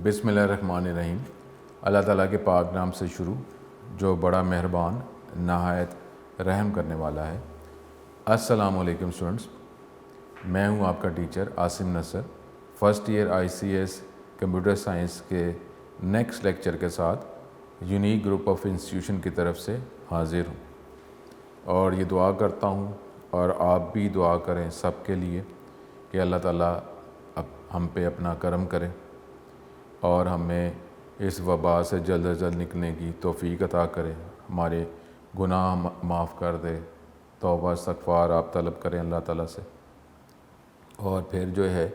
بسم اللہ الرحمن الرحیم۔ اللہ تعالیٰ کے پاک نام سے شروع جو بڑا مہربان نہایت رحم کرنے والا ہے۔ السلام علیکم اسٹوڈنٹس، میں ہوں آپ کا teacher Asim Nasr, first year ICS computer science کے نیکسٹ لیکچر کے ساتھ یونیک گروپ آف انسٹیٹیوشن کی طرف سے حاضر ہوں، اور یہ دعا کرتا ہوں اور آپ بھی دعا کریں سب کے لیے کہ اللہ تعالیٰ ہم پہ اپنا کرم کرے اور ہمیں اس وبا سے جلد از جلد نکلنے کی توفیق عطا کرے، ہمارے گناہ معاف کر دے، توبہ استغفار آپ طلب کریں اللہ تعالیٰ سے، اور پھر جو ہے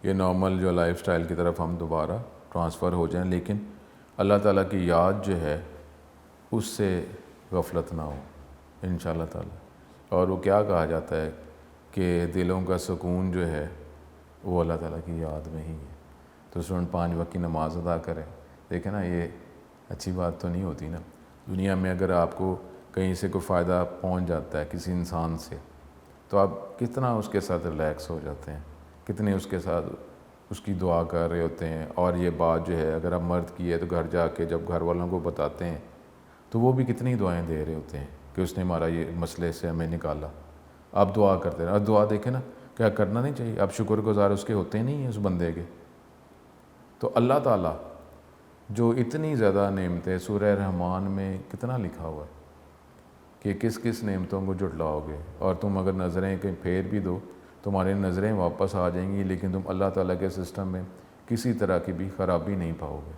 یہ نارمل جو لائف سٹائل کی طرف ہم دوبارہ ٹرانسفر ہو جائیں، لیکن اللہ تعالیٰ کی یاد جو ہے اس سے غفلت نہ ہو انشاءاللہ تعالیٰ۔ اور وہ کیا کہا جاتا ہے کہ دلوں کا سکون جو ہے وہ اللہ تعالیٰ کی یاد میں ہی ہے۔ تو اسٹوڈنٹ 5 وقت کی نماز ادا کریں۔ دیکھیں نا، یہ اچھی بات تو نہیں ہوتی نا، دنیا میں اگر آپ کو کہیں سے کوئی فائدہ پہنچ جاتا ہے کسی انسان سے، تو آپ کتنا اس کے ساتھ ریلیکس ہو جاتے ہیں، کتنے اس کے ساتھ اس کی دعا کر رہے ہوتے ہیں۔ اور یہ بات جو ہے اگر آپ مرد کی ہے تو گھر جا کے جب گھر والوں کو بتاتے ہیں تو وہ بھی کتنی دعائیں دے رہے ہوتے ہیں کہ اس نے ہمارا یہ مسئلے سے ہمیں نکالا۔ آپ دعا کرتے ہیں، اور دعا دیکھیں نا کیا کرنا نہیں چاہیے، آپ شکر گزار اس کے ہوتے نہیں ہیں اس بندے کے۔ تو اللہ تعالیٰ جو اتنی زیادہ نعمتیں، سورہ رحمان میں کتنا لکھا ہوا ہے کہ کس کس نعمتوں کو جھٹلاؤ گے، اور تم اگر نظریں کہیں پھیر بھی دو تمہاری نظریں واپس آ جائیں گی، لیکن تم اللہ تعالیٰ کے سسٹم میں کسی طرح کی بھی خرابی نہیں پاؤ گے۔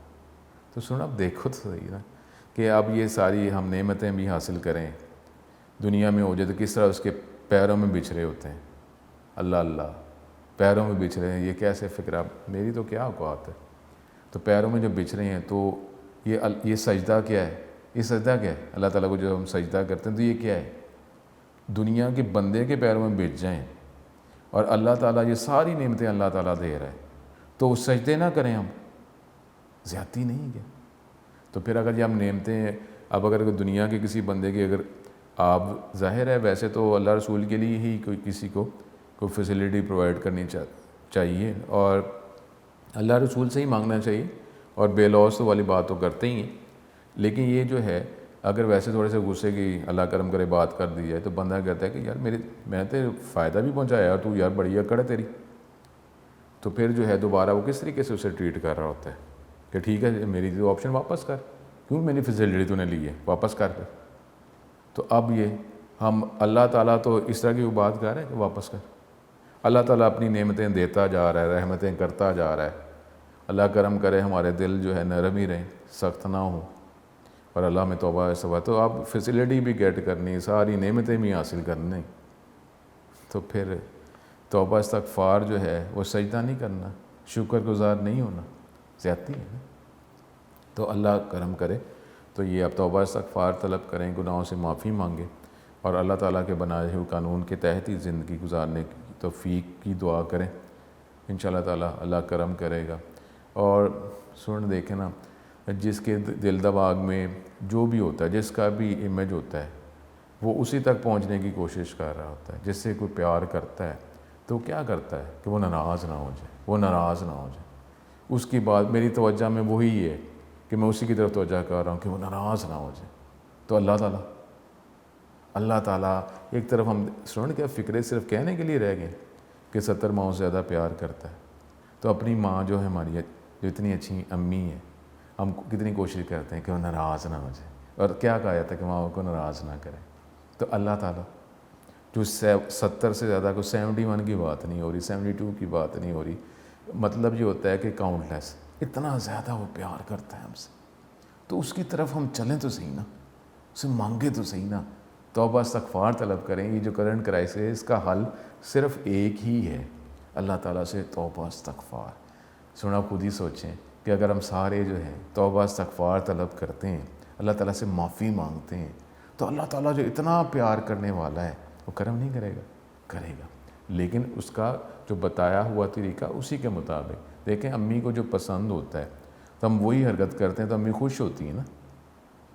تو سن اب دیکھو تو صحیح نا کہ اب یہ ساری ہم نعمتیں بھی حاصل کریں، دنیا میں ہو جائے تو کس طرح اس کے پیروں میں بچھ رہے ہوتے ہیں۔ اللہ اللہ پیروں میں بچھ رہے ہیں، یہ کیسے فکر، میری تو کیا اوقات ہے۔ تو پیروں میں جو بچھ رہے ہیں تو یہ سجدہ کیا ہے، یہ سجدہ کیا ہے؟ اللہ تعالیٰ کو جو ہم سجدہ کرتے ہیں تو یہ کیا ہے؟ دنیا کے بندے کے پیروں میں بچ جائیں، اور اللہ تعالیٰ یہ ساری نعمتیں اللہ تعالیٰ دے رہا ہے تو وہ سجدے نہ کریں، ہم زیادتی نہیں کیا؟ تو پھر اگر یہ ہم نعمتیں، اب اگر دنیا کے کسی بندے کے، اگر آپ ظاہر ہے ویسے تو اللہ رسول کے لیے ہی کوئی کسی کو کوئی فیسلٹی پرووائڈ کرنی چاہیے، اور اللہ رسول سے ہی مانگنا چاہیے، اور بے لوث والی بات تو کرتے ہی ہیں، لیکن یہ جو ہے اگر ویسے تھوڑے سے غصے کی اللہ کرم کرے بات کر دی جائے تو بندہ کہتا ہے کہ یار میں تو فائدہ بھی پہنچایا اور تو یار بڑی اکڑ ہے تیری، تو پھر جو ہے دوبارہ وہ کس طریقے سے اسے ٹریٹ کر رہا ہوتا ہے کہ ٹھیک ہے میری جو آپشن واپس کر، کیوں میری فیسلٹی تو نے لی ہے واپس کر پھر۔ تو اب یہ ہم اللہ تعالیٰ تو اس طرح کی وہ بات کر رہے ہیں کہ واپس کر، اللہ تعالیٰ اپنی نعمتیں دیتا جا رہا ہے، رحمتیں کرتا جا رہا ہے۔ اللہ کرم کرے ہمارے دل جو ہے نرم ہی رہیں، سخت نہ ہوں، اور اللہ میں توبہ ایسا تو آپ فیسلٹی بھی گیٹ کرنی، ساری نعمتیں بھی حاصل کرنی، تو پھر توبہ استغفار جو ہے وہ سجدہ نہیں کرنا، شکر گزار نہیں ہونا، زیادتی ہے نا۔ تو اللہ کرم کرے تو یہ آپ توبہ استغفار طلب کریں، گناہوں سے معافی مانگیں، اور اللہ تعالیٰ کے بنائے ہوئے قانون کے تحت ہی زندگی گزارنے کی توفیق کی دعا کریں، انشاءاللہ تعالیٰ اللہ کرم کرے گا۔ اور سن دیکھیں نا، جس کے دل دماغ میں جو بھی ہوتا ہے، جس کا بھی امیج ہوتا ہے، وہ اسی تک پہنچنے کی کوشش کر رہا ہوتا ہے۔ جس سے کوئی پیار کرتا ہے تو کیا کرتا ہے کہ وہ ناراض نہ ہو جائے، وہ ناراض نہ ہو جائے، اس کی بات میری توجہ میں وہی ہے کہ میں اسی کی طرف توجہ کر رہا ہوں کہ وہ ناراض نہ ہو جائے۔ تو اللہ تعالیٰ ایک طرف ہم سن کے فکرے صرف کہنے کے لیے رہ گئے کہ 70 ماؤں سے زیادہ پیار کرتا ہے، تو اپنی ماں جو ہے ہماری، جو اتنی اچھی امی ہے، ہم کتنی کوشش کرتے ہیں کہ وہ ناراض نہ ہو جائے، اور کیا کہا جاتا ہے کہ ماں کو ناراض نہ کریں۔ تو اللہ تعالیٰ جو 70 سے زیادہ کو 71 کی بات نہیں ہو رہی، 72 کی بات نہیں ہو رہی، مطلب یہ ہوتا ہے کہ کاؤنٹ لیس، اتنا زیادہ وہ پیار کرتا ہے ہم سے، تو اس کی طرف ہم چلیں تو صحیح نا، اسے مانگے تو صحیح نا، توبہ استغفار طلب کریں۔ یہ جو کرنٹ کرائسس ہے اس کا حل صرف ایک ہی ہے، اللہ تعالیٰ سے توبہ استغفار۔ سنا خود ہی سوچیں کہ اگر ہم سارے جو ہیں توبہ استغفار طلب کرتے ہیں، اللہ تعالیٰ سے معافی مانگتے ہیں، تو اللہ تعالیٰ جو اتنا پیار کرنے والا ہے وہ کرم نہیں کرے گا، لیکن اس کا جو بتایا ہوا طریقہ اسی کے مطابق۔ دیکھیں امی کو جو پسند ہوتا ہے تو ہم وہی حرکت کرتے ہیں تو امی خوش ہوتی ہیں نا،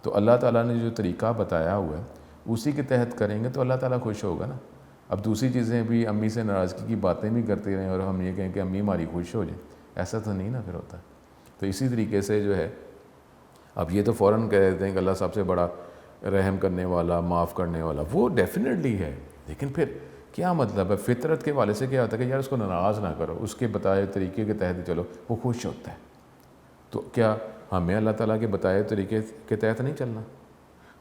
تو اللہ تعالیٰ نے جو طریقہ بتایا ہوا ہے اسی کے تحت کریں گے تو اللہ تعالیٰ خوش ہوگا نا۔ اب دوسری چیزیں بھی، امی سے ناراضگی کی باتیں بھی کرتے رہیں اور ہم یہ کہیں کہ امی ہماری خوش ہو جائے، ایسا تو نہیں نا پھر ہوتا۔ تو اسی طریقے سے جو ہے اب یہ تو فوراً کہہ دیتے ہیں کہ اللہ سب سے بڑا رحم کرنے والا، معاف کرنے والا، وہ ڈیفینیٹلی ہے، لیکن پھر کیا مطلب ہے؟ فطرت کے والے سے کیا ہوتا ہے کہ یار اس کو ناراض نہ کرو، اس کے بتائے طریقے کے تحت چلو، وہ خوش ہوتا ہے۔ تو کیا ہمیں اللہ تعالیٰ کے بتائے طریقے کے تحت نہیں چلنا؟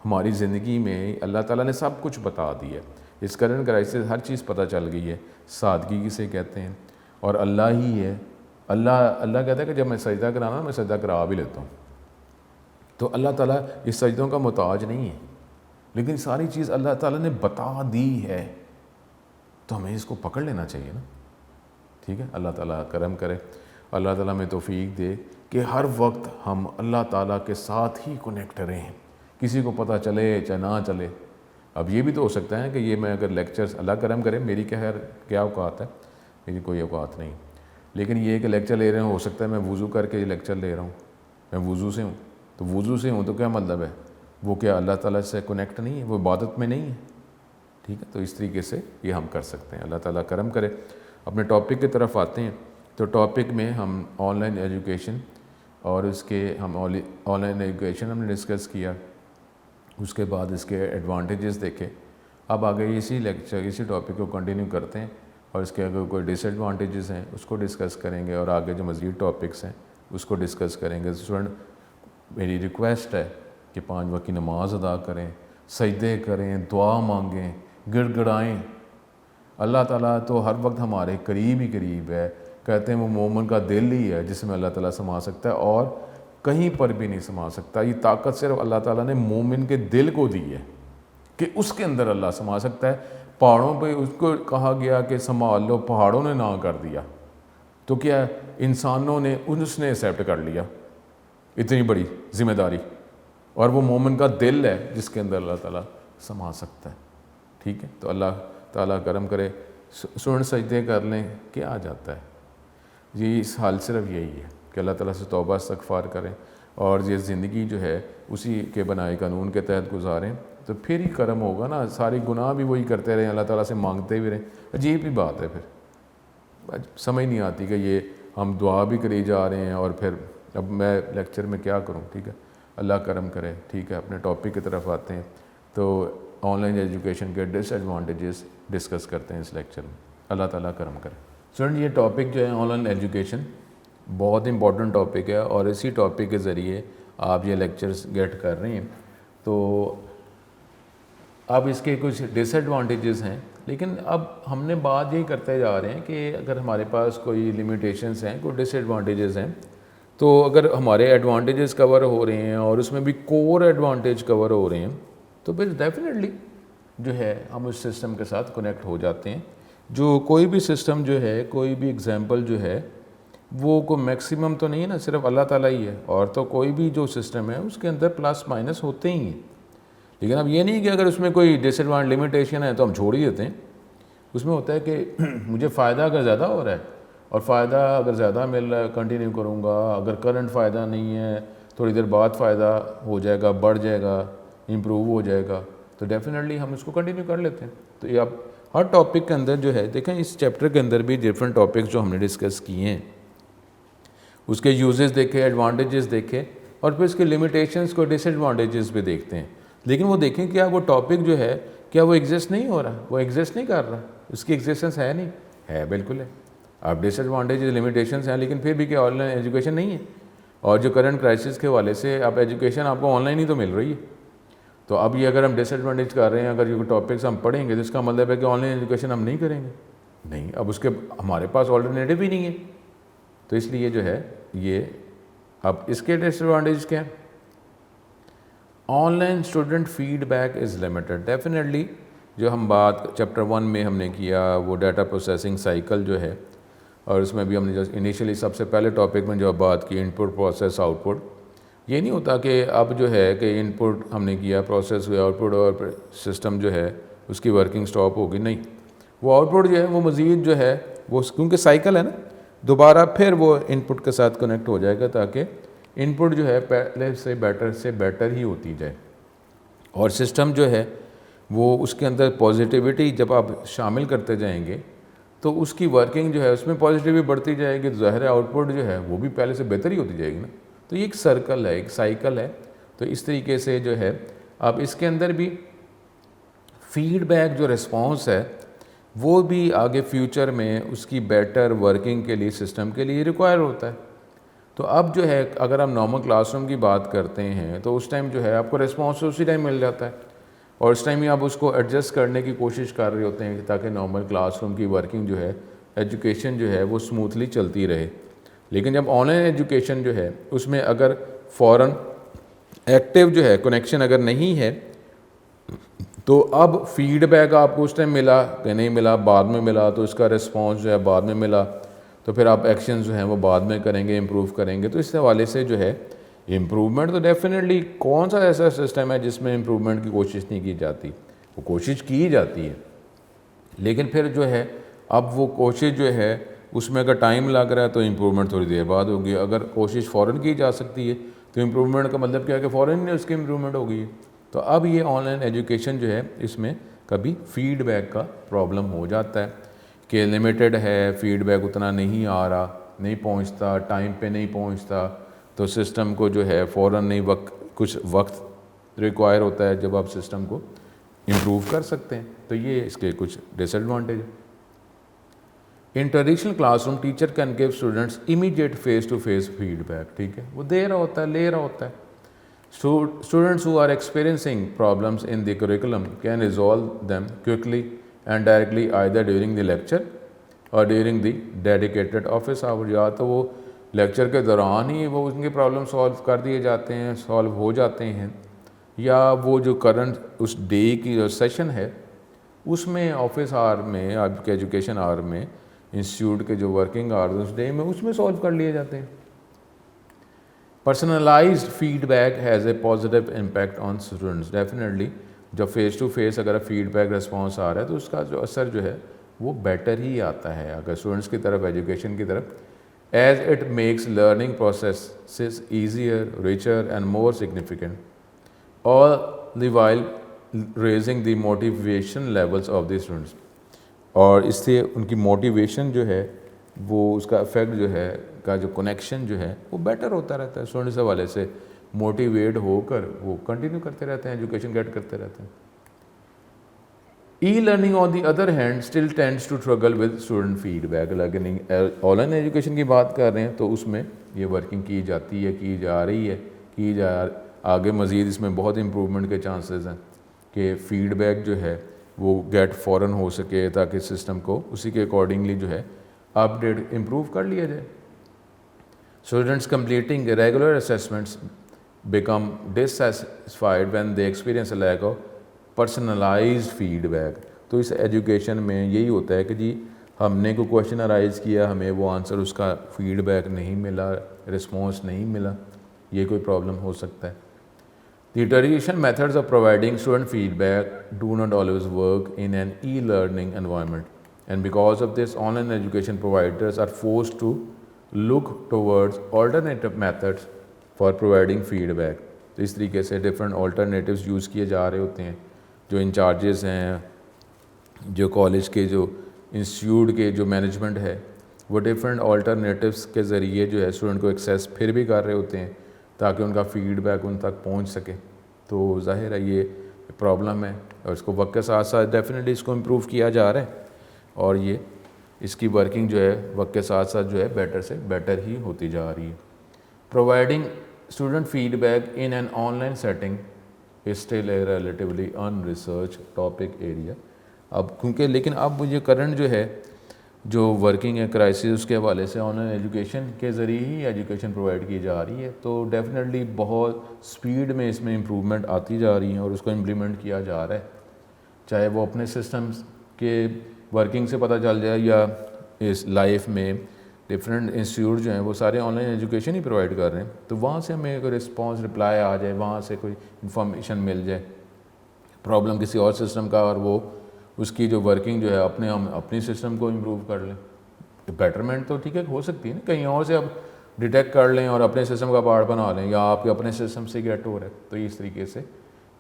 ہماری زندگی میں اللہ تعالیٰ نے سب کچھ بتا دیا ہے، اس کرنٹ کرائسس ہر چیز پتہ چل گئی ہے، سادگی کسے کہتے ہیں، اور اللہ ہی ہے۔ اللہ کہتا ہے کہ جب میں سجدہ کرانا میں سجدہ کرا بھی لیتا ہوں، تو اللہ تعالیٰ اس سجدوں کا محتاج نہیں ہے، لیکن ساری چیز اللہ تعالیٰ نے بتا دی ہے، تو ہمیں اس کو پکڑ لینا چاہیے نا، ٹھیک ہے؟ اللہ تعالیٰ کرم کرے، اللہ تعالیٰ میں توفیق دے کہ ہر وقت ہم اللہ تعالیٰ کے ساتھ ہی کنیکٹ رہیں، کسی کو پتہ چلے چاہے نہ چلے۔ اب یہ بھی تو ہو سکتا ہے کہ یہ میں اگر لیکچرز، اللہ کرم کرے، میری کیا اوقات ہے، میری کوئی اوقات نہیں، لیکن یہ کہ لیکچر لے رہے ہوں، ہو سکتا ہے میں وضو کر کے یہ لیکچر لے رہا ہوں، میں وضو سے ہوں، تو وضو سے ہوں تو کیا مطلب ہے؟ وہ کیا اللہ تعالیٰ سے کنیکٹ نہیں ہے؟ وہ عبادت میں نہیں ہے، ٹھیک ہے؟ تو اس طریقے سے یہ ہم کر سکتے ہیں، اللہ تعالیٰ کرم کرے۔ اپنے ٹاپک کی طرف آتے ہیں، تو ٹاپک میں ہم آن لائن ایجوکیشن اور اس کے ہم آن لائن ایجوکیشن ہم نے ڈسکس کیا، اس کے بعد اس کے ایڈوانٹیجز دیکھے۔ اب آگے اسی ٹاپک کو کنٹینیو کرتے ہیں، اور اس کے اگر کوئی ڈس ایڈوانٹیجز ہیں اس کو ڈسکس کریں گے، اور آگے جو مزید ٹاپکس ہیں اس کو ڈسکس کریں گے۔ اسٹوڈنٹ، میری ریکویسٹ ہے کہ 5 وقت کی نماز ادا کریں، سجدے کریں، دعا مانگیں، گڑ گڑائیں۔ اللہ تعالیٰ تو ہر وقت ہمارے قریب ہی قریب ہے، کہتے ہیں وہ مومن کا دل ہی ہے جس میں اللہ تعالیٰ سما سکتا ہے، اور کہیں پر بھی نہیں سما سکتا۔ یہ طاقت صرف اللہ تعالیٰ نے مومن کے دل کو دی ہے کہ اس کے اندر اللہ سما سکتا ہے۔ پہاڑوں پہ اس کو کہا گیا کہ سنبھال لو، پہاڑوں نے نہ کر دیا، تو کیا انسانوں نے اس نے ایکسیپٹ کر لیا اتنی بڑی ذمہ داری، اور وہ مومن کا دل ہے جس کے اندر اللہ تعالیٰ سما سکتا ہے، ٹھیک ہے؟ تو اللہ تعالیٰ کرم کرے، سجدے کر لیں، کیا آ جاتا ہے؟ یہ اس حال صرف یہی ہے کہ اللہ تعالیٰ سے توبہ استغفار کریں، اور یہ زندگی جو ہے اسی کے بنائے قانون کے تحت گزاریں، تو پھر ہی کرم ہوگا نا۔ ساری گناہ بھی وہی کرتے رہیں، اللہ تعالیٰ سے مانگتے بھی رہیں، عجیب ہی بات ہے۔ پھر سمجھ نہیں آتی کہ یہ ہم دعا بھی کری جا رہے ہیں، اور پھر اب میں لیکچر میں کیا کروں، ٹھیک ہے؟ اللہ کرم کرے، ٹھیک ہے؟ اپنے ٹاپک کی طرف آتے ہیں، تو آن لائن ایجوکیشن کے ڈس ایڈوانٹیجز ڈسکس کرتے ہیں اس لیکچر میں۔ اللہ تعالیٰ کرم کرے۔ اسٹوڈنٹ، یہ ٹاپک جو ہے آن لائن ایجوکیشن بہت امپورٹنٹ ٹاپک ہے، اور اسی ٹاپک کے ذریعے آپ یہ لیکچرز گیٹ کر رہے ہیں۔ تو اب اس کے کچھ ڈس ایڈوانٹیجز ہیں، لیکن اب ہم نے بات یہی کرتے جا رہے ہیں کہ اگر ہمارے پاس کوئی لمیٹیشنز ہیں، کوئی ڈس ایڈوانٹیجز ہیں، تو اگر ہمارے ایڈوانٹیجز کور ہو رہے ہیں اور اس میں بھی کور ایڈوانٹیج کور ہو رہے ہیں، تو پھر ڈیفینیٹلی جو ہے ہم اس سسٹم کے ساتھ کنیکٹ ہو جاتے ہیں۔ جو کوئی بھی سسٹم جو ہے، کوئی بھی ایگزامپل جو ہے، وہ کوئی میکسیمم تو نہیں ہے نا، صرف اللہ تعالیٰ ہی ہے، اور تو کوئی بھی جو سسٹم ہے اس کے اندر پلس مائنس ہوتے ہی ہیں۔ لیکن اب یہ نہیں کہ اگر اس میں کوئی ڈس ایڈوانٹیج لمیٹیشن ہے تو ہم چھوڑ ہی دیتے ہیں۔ اس میں ہوتا ہے کہ مجھے فائدہ اگر زیادہ ہو رہا ہے، اور فائدہ اگر زیادہ مل رہا ہے کنٹینیو کروں گا، اگر کرنٹ فائدہ نہیں ہے تھوڑی دیر بعد فائدہ ہو جائے گا، بڑھ جائے گا، امپروو ہو جائے گا، تو ڈیفینیٹلی ہم اس کو کنٹینیو کر لیتے ہیں۔ تو یہ اب ہر ٹاپک کے اندر جو ہے دیکھیں، اس چیپٹر کے اندر بھی ڈفرینٹ ٹاپکس جو ہم نے ڈسکس کیے ہیں، اس کے یوزز دیکھے، ایڈوانٹیجز دیکھے، اور پھر اس کے لمیٹیشنز کو ڈس ایڈوانٹیجز بھی دیکھتے ہیں۔ لیکن وہ دیکھیں کیا وہ ٹاپک جو ہے کیا وہ ایگزسٹ نہیں ہو رہا، وہ ایگزسٹ نہیں کر رہا، اس کی ایگزسٹنس ہے نہیں، ہے بالکل ہے۔ اب ڈس ایڈوانٹیجز لمیٹیشنز ہیں، لیکن پھر بھی کیا آن لائن ایجوکیشن نہیں ہے؟ اور جو کرنٹ کرائسس کے حوالے سے اب ایجوکیشن آپ کو آن لائن ہی تو مل رہی ہے، تو اب یہ اگر ہم ڈس ایڈوانٹیج کر رہے ہیں، اگر یہ ٹاپکس ہم پڑھیں گے تو اس کا مطلب ہے کہ آن لائن ایجوکیشن ہم نہیں کریں گے، نہیں، اب اس کے ہمارے پاس آلٹرنیٹیو ہی نہیں ہے۔ تو اس لیے جو ہے یہ اب اس کے ڈس ایڈوانٹیج کیا ہیں؟ Online student feedback is limited. Definitely جو ہم بات چیپٹر 1 میں ہم نے کیا وہ ڈیٹا پروسیسنگ سائیکل جو ہے، اور اس میں بھی ہم نے جو انیشلی سب سے پہلے ٹاپک میں جو بات کی ان پٹ پروسیس آؤٹ پٹ، یہ نہیں ہوتا کہ اب جو ہے کہ ان پٹ ہم نے کیا، پروسیس ہوئے، آؤٹ پٹ، اور سسٹم جو ہے اس کی ورکنگ سٹاپ ہوگی، نہیں، وہ آؤٹ پٹ جو ہے وہ مزید جو ہے وہ کیونکہ سائیکل ہے نا، دوبارہ پھر وہ ان پٹ کے ساتھ کنیکٹ ہو جائے گا، تاکہ ان پٹ جو ہے پہلے سے بیٹر ہی ہوتی جائے، اور سسٹم جو ہے وہ اس کے اندر پازیٹیوٹی جب آپ شامل کرتے جائیں گے تو اس کی ورکنگ جو ہے اس میں پازیٹیولی بڑھتی جائے گی، تو ظاہر آؤٹ پٹ جو ہے وہ بھی پہلے سے بہتر ہی ہوتی جائے گی نا. تو یہ ایک سرکل ہے، ایک سائیکل ہے. تو اس طریقے سے جو ہے اب اس کے اندر بھی فیڈ بیک جو رسپانس ہے وہ بھی آگے فیوچر میں اس کی بیٹر ورکنگ کے لیے سسٹم کے لیے ریکوائر ہوتا ہے. تو اب جو ہے اگر ہم نارمل کلاس روم کی بات کرتے ہیں تو اس ٹائم جو ہے آپ کو رسپانس اسی ٹائم مل جاتا ہے، اور اس ٹائم ہی آپ اس کو ایڈجسٹ کرنے کی کوشش کر رہے ہوتے ہیں تاکہ نارمل کلاس روم کی ورکنگ جو ہے، ایجوکیشن جو ہے وہ اسموتھلی چلتی رہے. لیکن جب آن لائن ایجوکیشن جو ہے اس میں اگر فوراً ایکٹیو جو ہے کنیکشن اگر نہیں ہے تو اب فیڈ بیک آپ کو اس ٹائم ملا کہ نہیں ملا، بعد میں ملا، تو اس کا رسپانس جو ہے بعد میں ملا، تو پھر آپ ایکشن جو ہیں وہ بعد میں کریں گے، امپروو کریں گے. تو اس حوالے سے جو ہے امپروومنٹ تو ڈیفینیٹلی کون سا ایسا سسٹم ہے جس میں امپروومنٹ کی کوشش نہیں کی جاتی، وہ کوشش کی جاتی ہے. لیکن پھر جو ہے اب وہ کوشش جو ہے اس میں اگر ٹائم لگ رہا ہے تو امپروومنٹ تھوڑی دیر بعد ہوگی. اگر کوشش فوراً کی جا سکتی ہے تو امپروومنٹ کا مطلب کیا ہے کہ فوراً اس کی امپروومنٹ ہو گئی ہے. تو اب یہ آن لائن ایجوکیشن جو ہے اس میں کبھی فیڈ بیک کا پرابلم ہو جاتا ہے کہ لمیٹڈ ہے، فیڈ بیک اتنا نہیں آ رہا، نہیں پہنچتا، ٹائم پہ نہیں پہنچتا، تو سسٹم کو جو ہے فوراً نہیں کچھ وقت ریکوائر ہوتا ہے جب آپ سسٹم کو امپروو کر سکتے ہیں. تو یہ اس کے کچھ ڈس ایڈوانٹیج ہیں. In traditional classroom teacher can give students immediate face to face feedback. ٹھیک ہے، وہ دے رہا ہوتا ہے، لے رہا ہوتا ہے. Students who are experiencing problems in the curriculum can resolve them quickly and directly either during the lecture or during the dedicated office hour. یا تو وہ لیکچر کے دوران ہی وہ ان کے پرابلم سالو کر دیے جاتے ہیں، سالو ہو جاتے ہیں، یا وہ جو کرنٹ اس ڈے کی جو سیشن ہے اس میں آفس آور میں، آپ کے ایجوکیشن آور میں، انسٹیٹیوٹ کے جو ورکنگ آور اس ڈے میں اس میں سالو کر لیے جاتے ہیں. Personalized feedback has a positive impact on students. Definitely جب فیس ٹو فیس اگر فیڈ بیک رسپانس آ رہا ہے تو اس کا جو اثر جو ہے وہ بیٹر ہی آتا ہے اگر اسٹوڈنٹس کی طرف، ایجوکیشن کی طرف. As it makes learning processes easier, richer and more significant all the while raising the motivation levels of the students. اور اس سے ان کی موٹیویشن جو ہے وہ اس کا افیکٹ جو ہے کا جو کنیکشن جو ہے وہ بیٹر ہوتا رہتا ہے. اسٹوڈنٹس حوالے سے موٹیویٹ ہو کر وہ کنٹینیو کرتے رہتے ہیں، ایجوکیشن گیٹ کرتے رہتے ہیں. E learning on the other hand still tends to struggle with student feedback. لیکن آن لائن ایجوکیشن کی بات کر رہے ہیں تو اس میں یہ ورکنگ کی جاتی ہے، کی جا رہی ہے، آگے مزید اس میں بہت امپروومنٹ کے چانسز ہیں کہ فیڈ بیک جو ہے وہ گیٹ فوراً ہو سکے تاکہ سسٹم کو اسی کے اکارڈنگلی جو ہے اپ ڈیٹ امپروو کر لیا جائے. Students completing regular assessments become dissatisfied when they experience a lack of personalized feedback. تو اس ایجوکیشن میں یہی ہوتا ہے کہ جی ہم نے کوئی کویشچن ارائز کیا، ہمیں وہ آنسر اس کا فیڈ بیک نہیں ملا، رسپانس نہیں ملا، یہ کوئی پرابلم ہو سکتا ہے. The traditional methods of providing student feedback do not always work in an e-learning environment, and because of this, online education providers are forced to look towards alternative methods for providing feedback. تو اس طریقے سے different alternatives use کیے جا رہے ہوتے ہیں. جو in-charges ہیں، جو کالج کے، جو انسٹیٹیوٹ کے جو مینجمنٹ ہے، وہ ڈفرینٹ alternatives کے ذریعے جو ہے اسٹوڈنٹ کو ایکسیس پھر بھی کر رہے ہوتے ہیں تاکہ ان کا فیڈ بیک ان تک پہنچ سکے. تو ظاہر ہے یہ پرابلم ہے اور اس کو وقت کے ساتھ ساتھ ڈیفینیٹلی اس کو امپروو کیا جا رہا ہے، اور یہ اس کی ورکنگ جو ہے وقت کے ساتھ ساتھ جو ہے بیٹر سے بیٹر ہی ہوتی جا رہی ہے. Providing student feedback in an online setting is still a relatively in research topic area. اب کیونکہ لیکن اب یہ کرنٹ جو ہے جو ورکنگ ہے کرائسس، اس کے حوالے سے آن لائن ایجوکیشن کے ذریعے ہی ایجوکیشن پرووائڈ کی جا رہی ہے. تو ڈیفینیٹلی بہت سپیڈ میں اس میں امپروومنٹ آتی جا رہی ہیں اور اس کو امپلیمنٹ کیا جا رہا ہے، چاہے وہ اپنے سسٹمز کے ورکنگ سے پتہ چل جائے یا اس لائف میں ڈفرینٹ انسٹیٹیوٹ جو ہیں وہ سارے on line education he provide کر رہے ہیں. تو وہاں سے ہمیں کوئی رسپانس رپلائی آ جائے، وہاں سے کوئی انفارمیشن مل جائے، پرابلم کسی اور سسٹم کا، اور وہ اس کی جو ورکنگ جو ہے ہم اپنی سسٹم کو امپروو کر لیں. بیٹرمنٹ تو ٹھیک ہے ہو سکتی ہے نا، کہیں اور سے اب ڈیٹیکٹ کر لیں اور اپنے سسٹم کا پارٹ بنا لیں، یا آپ کے اپنے سسٹم سے گیٹ ہو رہا ہے. تو اس طریقے سے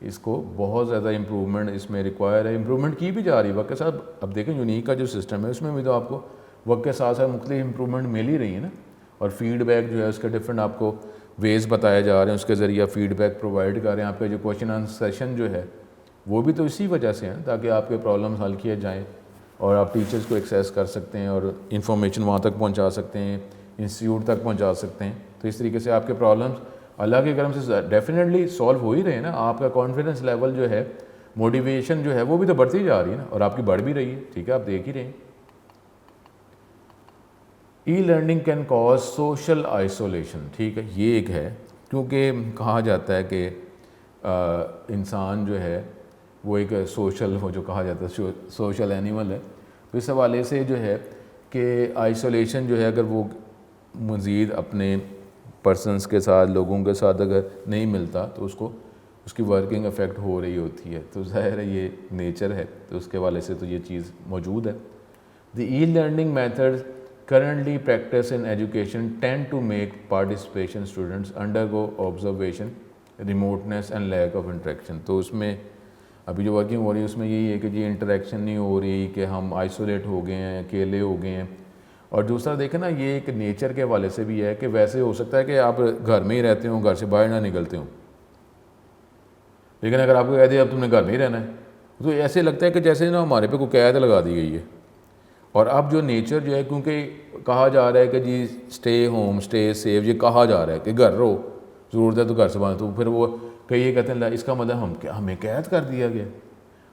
اس کو بہت زیادہ امپرومنٹ اس میں ریکوائر ہے، امپرومنٹ کی بھی جا رہی ہے وقت کے ساتھ. اب دیکھیں یونیک کا جو سسٹم ہے اس میں بھی تو آپ کو وقت کے ساتھ ساتھ مختلف امپرومنٹ مل ہی رہی ہے نا، اور فیڈ بیک جو ہے اس کے ڈفرینٹ آپ کو ویز بتائے جا رہے ہیں، اس کے ذریعے فیڈ بیک پرووائڈ کر رہے ہیں. آپ کے جو کویشچن آنسر سیشن جو ہے وہ بھی تو اسی وجہ سے ہیں تاکہ آپ کے پرابلمس حل کیے جائیں اور آپ ٹیچرز کو ایکسیس کر سکتے ہیں اور انفارمیشن وہاں تک پہنچا سکتے ہیں، انسٹیٹیوٹ تک پہنچا سکتے ہیں. تو اس طریقے سے آپ کے پرابلمس اللہ کے کرم سے ڈیفینیٹلی سالو ہو ہی رہے ہیں نا. آپ کا کانفیڈنس لیول جو ہے، موٹیویشن جو ہے وہ بھی تو بڑھتی جا رہی ہے نا، اور آپ کی بڑھ بھی رہی ہے. ٹھیک ہے، آپ دیکھ ہی رہے ہیں. E learning can cause social isolation. ٹھیک ہے، یہ ایک ہے، کیونکہ کہا جاتا ہے کہ انسان جو ہے وہ ایک سوشل، وہ جو کہا جاتا ہے سوشل اینیمل ہے. تو اس حوالے سے جو ہے کہ آئسولیشن جو ہے اگر وہ مزید اپنے پرسنس کے ساتھ، لوگوں کے ساتھ اگر نہیں ملتا تو اس کی ورکنگ افیکٹ ہو رہی ہوتی ہے. تو ظاہر ہے یہ نیچر ہے، تو اس کے حوالے سے تو یہ چیز موجود ہے. The e learning method currently practiced in education tend to make participation students undergo observation, remoteness and lack of interaction. تو اس میں ابھی جو ورکنگ ہو رہی ہے اس میں یہی ہے کہ جی انٹریکشن نہیں ہو رہی، کہ ہم آئسولیٹ ہو گئے ہیں، اکیلے ہو گئے ہیں. اور دوسرا دیکھیں نا، یہ ایک نیچر کے حوالے سے بھی ہے کہ ویسے ہو سکتا ہے کہ آپ گھر میں ہی رہتے ہوں، گھر سے باہر نہ نکلتے ہوں، لیکن اگر آپ کو کہہ دیا اب تم نے گھر میں ہی رہنا ہے تو ایسے لگتا ہے کہ جیسے نا ہمارے پہ کوئی قید لگا دی گئی ہے. اور اب جو نیچر جو ہے، کیونکہ کہا جا رہا ہے کہ جی اسٹے ہوم، اسٹے سیف، یہ کہا جا رہا ہے کہ گھر رہو، ضرورت ہے تو گھر سے باہر. تو پھر وہ کئی یہ کہتے ہیں اس کا مطلب ہمیں قید کر دیا گیا.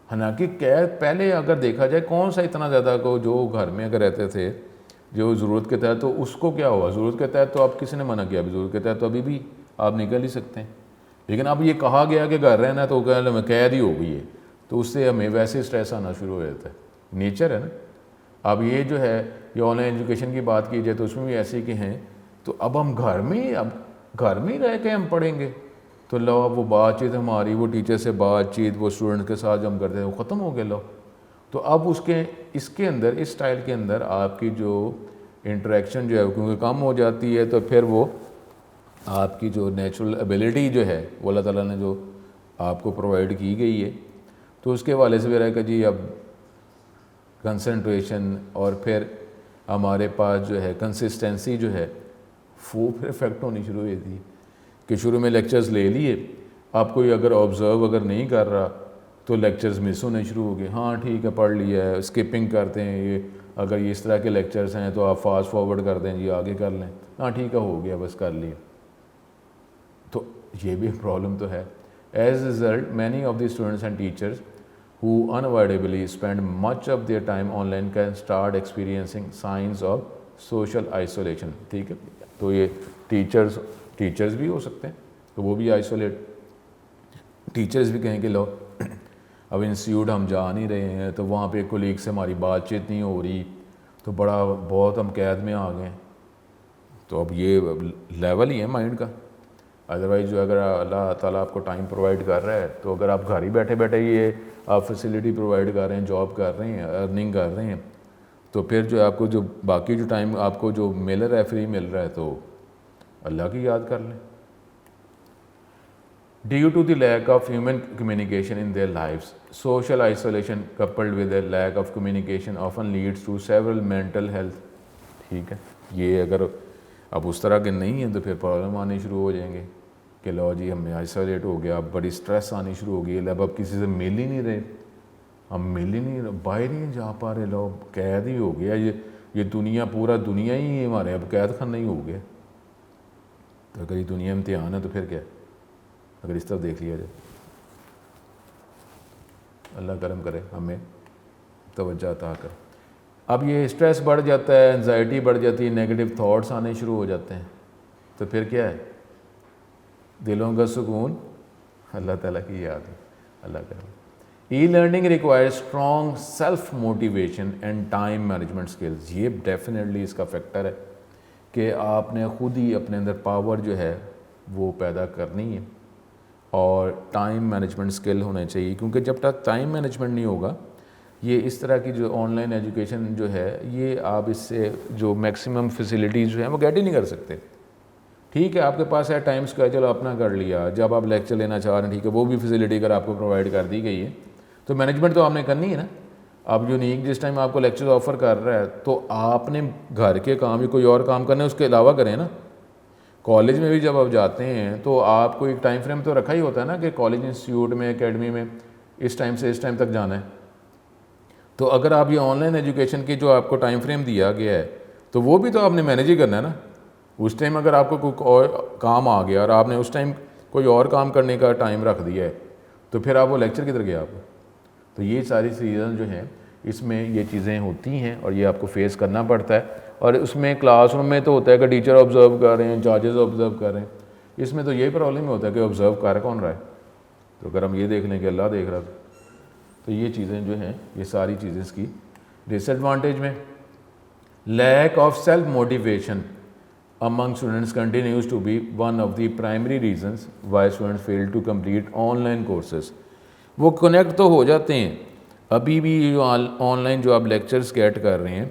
حالانکہ قید پہلے اگر دیکھا جائے کون سا اتنا زیادہ کو جو گھر میں اگر رہتے تھے جو ضرورت کے تحت، تو اس کو کیا ہوا؟ ضرورت کے تحت تو آپ کسی نے منع کیا؟ ابھی ضرورت کے تحت تو ابھی بھی آپ نکل ہی سکتے ہیں. لیکن اب یہ کہا گیا کہ گھر رہنا ہے تو ہمیں قید ہی ہو گئی ہے، تو اس سے ہمیں ویسے اسٹریس آنا شروع ہو جاتا ہے. نیچر ہے نا. اب یہ جو ہے یہ آن لائن ایجوکیشن کی بات کی جائے تو اس میں بھی ایسے کہ ہیں، تو اب ہم گھر میں رہ کے ہم پڑھیں گے تو لو اب وہ بات چیت ہماری، وہ ٹیچر سے بات چیت، وہ اسٹوڈنٹ کے ساتھ جو ہم کرتے ہیں وہ ختم ہو گئے. لو تو اب اس کے اندر، اس اسٹائل کے اندر آپ کی جو انٹریکشن جو ہے کیونکہ کم ہو جاتی ہے، تو پھر وہ آپ کی جو نیچرل ایبیلٹی جو ہے وہ اللہ تعالیٰ نے جو آپ کو پرووائڈ کی گئی ہے، تو اس کے حوالے سے بھی رہا کہ جی اب کنسنٹریشن اور پھر ہمارے پاس جو ہے کنسسٹنسی جو ہے وہ پھر افیکٹ ہونی شروع ہوئی تھی کہ شروع میں لیکچرز لے لیے، آپ کوئی اگر آبزرو اگر نہیں کر رہا تو لیکچرز مس ہونے شروع ہو گئے. ہاں ٹھیک ہے پڑھ لیا ہے، اسکپنگ کرتے ہیں، یہ اگر یہ اس طرح کے لیکچرز ہیں تو آپ فاسٹ فارورڈ کر دیں، جی آگے کر لیں، ہاں ٹھیک ہے ہو گیا بس کر لیا. تو یہ بھی پرابلم تو ہے. As result many of the students and teachers who unavoidably spend much of their time online can start experiencing signs of social isolation. ٹھیک ہے، تو یہ ٹیچرز بھی ہو سکتے ہیں تو وہ بھی آئسولیٹ. ٹیچرز بھی کہیں کہ لو اب انسٹیٹیوٹ ہم جا نہیں رہے ہیں تو وہاں پہ کولیگ سے ہماری بات چیت نہیں ہو رہی، تو بہت ہم قید میں آ گئے. تو اب یہ لیول ہی ہے مائنڈ کا. ادروائز جو اگر اللہ تعالیٰ آپ کو ٹائم پرووائڈ کر رہا ہے تو اگر آپ گھر ہی بیٹھے بیٹھے یہ آپ فیسلٹی پرووائڈ کر رہے ہیں، جاب کر رہے ہیں، ارننگ کر رہے ہیں، تو پھر جو آپ کو جو باقی جو ٹائم آپ کو جو مل رہا ہے، فری مل رہا ہے، تو اللہ کی یاد کر لیں. Due to the lack of human communication in their lives, social isolation coupled with a lack of communication often leads to several mental health. ٹھیک ہے، یہ اگر اب اس طرح کے نہیں ہیں تو پھر پرابلم آنے شروع ہو جائیں گے کہ لو جی ہمیں آئسولیٹ ہو گیا، اب بڑی اسٹریس آنی شروع ہو گئی ہے، اب کسی سے مل ہی نہیں رہے، ہم مل ہی نہیں رہے، باہر ہی نہیں جا پا رہے، لو قید ہی ہو گیا، یہ دنیا، پورا دنیا ہی ہمارے اب قید خانہ ہی ہو گیا. تو اگر یہ دنیا امتحان ہے تو پھر کیا ہے اگر اس طرف دیکھ لیا جائے. اللہ کرم کرے ہمیں توجہ عطا کر. اب یہ اسٹریس بڑھ جاتا ہے، انزائٹی بڑھ جاتی ہے، نیگیٹو تھاٹس آنے شروع ہو جاتے ہیں، تو پھر کیا ہے دلوں کا سکون اللہ تعالیٰ کی یاد ہے. اللہ کرم. E learning require strong self motivation and time management skills. یہ ڈیفینیٹلی اس کا فیکٹر ہے کہ آپ نے خود ہی اپنے اندر پاور جو ہے وہ پیدا کرنی ہے اور ٹائم مینجمنٹ اسکل ہونے چاہیے، کیونکہ جب تک ٹائم مینجمنٹ نہیں ہوگا یہ اس طرح کی جو آن لائن ایجوکیشن جو ہے یہ آپ اس سے جو میکسیمم فیسلٹیز جو ہیں وہ گیٹ ہی نہیں کر سکتے. ٹھیک ہے آپ کے پاس ہے ٹائم اسکیجول اپنا کر لیا, جب آپ لیکچر لینا چاہ رہے ہیں ٹھیک ہے وہ بھی فیسلٹی اگر آپ کو پرووائڈ کر دی گئی ہے تو مینجمنٹ تو آپ نے کرنی ہے نا. اب یونیک جس ٹائم آپ کو لیکچر آفر کر رہا ہے تو آپ نے گھر کے کام بھی کوئی اور کام کرنے اس کے علاوہ کریں نا. کالج میں بھی جب آپ جاتے ہیں تو آپ کو ایک ٹائم فریم تو رکھا ہی ہوتا ہے نا کہ کالج انسٹیٹیوٹ میں اکیڈمی میں اس ٹائم سے اس ٹائم تک جانا ہے. تو اگر آپ یہ آن لائن ایجوکیشن کی جو آپ کو ٹائم فریم دیا گیا ہے تو وہ بھی تو آپ نے مینیج ہی کرنا ہے نا. اس ٹائم اگر آپ کو کوئی اور کام آ گیا اور آپ نے اس ٹائم کوئی اور کام کرنے کا ٹائم رکھ دیا ہے تو پھر آپ وہ لیکچر کدھر گیا آپ. تو یہ ساری چیزیں جو ہیں اس میں یہ چیزیں ہوتی ہیں اور یہ آپ کو فیس کرنا پڑتا ہے. اور اس میں کلاس روم میں تو ہوتا ہے کہ ٹیچر آبزرو کر رہے ہیں, انچارجز آبزرو کر رہے ہیں, اس میں تو یہی پرابلم ہوتا ہے کہ آبزرو کر کون رہا ہے. تو اگر ہم یہ دیکھ لیں کہ اللہ دیکھ رہا تو یہ چیزیں جو ہیں یہ ساری چیزیں اس کی ڈس ایڈوانٹیج میں. Lack of self motivation among students continues to be one of the primary reasons why students fail to complete online courses. وہ کنیکٹ تو ہو جاتے ہیں ابھی بھی جو آن لائن جو آپ لیکچرز گیٹ کر رہے ہیں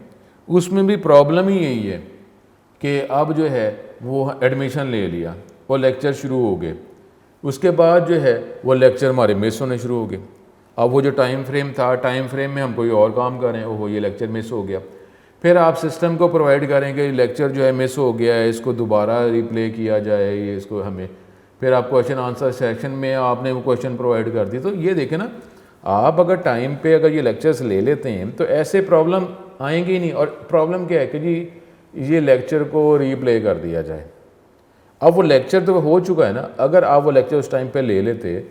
اس میں بھی پرابلم ہی یہی ہے کہ اب جو ہے وہ ایڈمیشن لے لیا وہ لیکچر شروع ہو گئے, اس کے بعد جو ہے وہ لیکچر ہمارے مس ہونے شروع ہو گئے. اب وہ جو ٹائم فریم تھا ٹائم فریم میں ہم کوئی اور کام کریں اوہ یہ لیکچر مس ہو گیا. پھر آپ سسٹم کو پرووائڈ کریں کہ لیکچر جو ہے مس ہو گیا ہے اس کو دوبارہ ریپلے کیا جائے, یہ اس کو ہمیں پھر آپ کویشچن آنسر سیکشن میں آپ نے وہ کویشچن پرووائڈ کر دی. تو یہ دیکھیں نا آپ اگر ٹائم پہ اگر یہ لیکچرز لے لیتے ہیں تو ایسے پرابلم آئیں گی نہیں. اور پرابلم کیا ہے کہ جی یہ لیکچر کو ریپلے کر دیا جائے. اب وہ لیکچر تو ہو چکا ہے نا, اگر آپ وہ لیکچر اس ٹائم پہ لے لیتے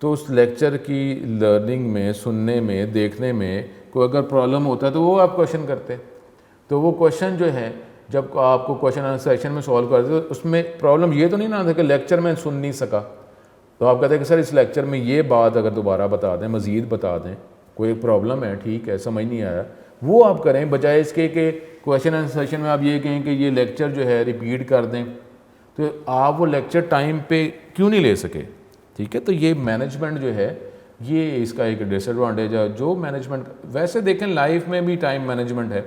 تو اس لیکچر کی لرننگ میں سننے میں دیکھنے میں کوئی اگر پرابلم ہوتا ہے تو وہ آپ کویشچن کرتے. تو وہ کویشچن جو ہے جب آپ کو کویشچن آنسر سیکشن میں سالو کرتے تو اس میں پرابلم یہ تو نہیں نا تھا کہ لیکچر میں سن نہیں سکا تو آپ کہتے ہیں کہ سر اس لیکچر میں یہ بات اگر دوبارہ بتا دیں مزید بتا دیں, کوئی پرابلم ہے ٹھیک ہے سمجھ نہیں آیا, وہ آپ کریں بجائے اس کے کہ کویشچن آنسر سیکشن میں آپ یہ کہیں کہ یہ لیکچر جو ہے ریپیٹ کر دیں. تو آپ وہ لیکچر ٹائم پہ کیوں نہیں لے سکے. ٹھیک ہے, تو یہ مینجمنٹ جو ہے یہ اس کا ایک ڈس ایڈوانٹیج ہے. جو مینجمنٹ ویسے دیکھیں لائف میں بھی ٹائم مینجمنٹ ہے,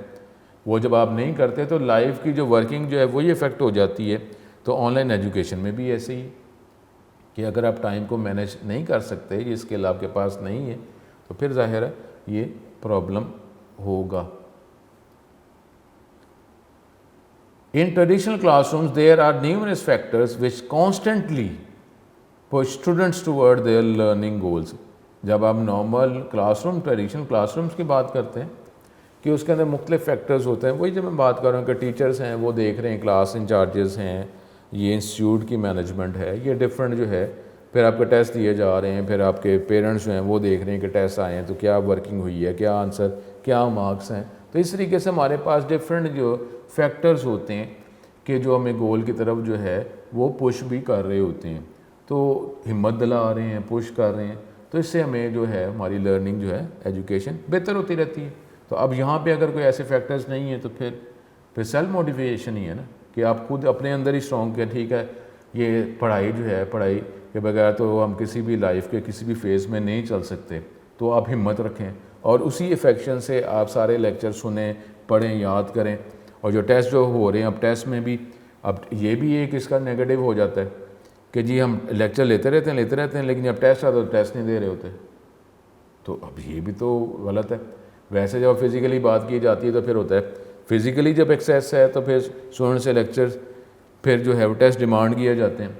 وہ جب آپ نہیں کرتے تو لائف کی جو ورکنگ جو ہے وہی افیکٹ ہو جاتی ہے. تو آن لائن ایجوکیشن میں بھی ایسے ہی کہ اگر آپ ٹائم کو مینیج نہیں کر سکتے, یہ اسکل آپ کے پاس نہیں ہے تو پھر ظاہر ہے یہ پرابلم ہوگا. In traditional classrooms, there are numerous factors which constantly push students toward their learning goals. جب آپ normal class room traditional class rooms کی بات کرتے ہیں کہ اس کے اندر مختلف فیکٹرز ہوتے ہیں, وہی جب میں بات کر رہا ہوں کہ ٹیچرز ہیں وہ دیکھ رہے ہیں, کلاس انچارجز ہیں, یہ انسٹیٹیوٹ کی مینجمنٹ ہے, یہ ڈفرینٹ جو ہے, پھر آپ کے ٹیسٹ دیے جا رہے ہیں, پھر آپ کے پیرنٹس جو ہیں وہ دیکھ رہے ہیں کہ ٹیسٹ آئے ہیں تو کیا ورکنگ ہوئی ہے, کیا آنسر, کیا مارکس ہیں. تو اس طریقے سے ہمارے پاس ڈفرینٹ جو فیکٹرز ہوتے ہیں کہ جو ہمیں گول کی طرف جو ہے وہ پش بھی کر رہے ہوتے ہیں, تو ہمت دلا رہے ہیں, پش کر رہے ہیں. تو اس سے ہمیں جو ہے ہماری لرننگ جو ہے ایجوکیشن بہتر ہوتی رہتی ہے. تو اب یہاں پہ اگر کوئی ایسے فیکٹرز نہیں ہیں تو پھر سیلف موٹیویشن ہی ہے نا کہ آپ خود اپنے اندر ہی اسٹرانگ کہ ٹھیک ہے یہ پڑھائی جو ہے پڑھائی کے بغیر تو ہم کسی بھی لائف کے کسی بھی فیز میں نہیں چل سکتے. تو آپ ہمت رکھیں اور اسی افیکشن سے آپ سارے لیکچر سنیں, پڑھیں, یاد کریں. اور جو ٹیسٹ جو ہو رہے ہیں اب ٹیسٹ میں بھی اب یہ بھی ایک اس کا نیگیٹو ہو جاتا ہے کہ جی ہم لیکچر لیتے رہتے ہیں لیکن جب ٹیسٹ آتا ہے تو ٹیسٹ نہیں دے رہے ہوتے. تو اب یہ بھی تو غلط ہے. ویسے جب فزیکلی بات کی جاتی ہے تو پھر ہوتا ہے فزیکلی جب ایکسیس ہے تو پھر اسٹوڈنٹ سے لیکچر پھر جو ہے وہ ٹیسٹ ڈیمانڈ کیے جاتے ہیں,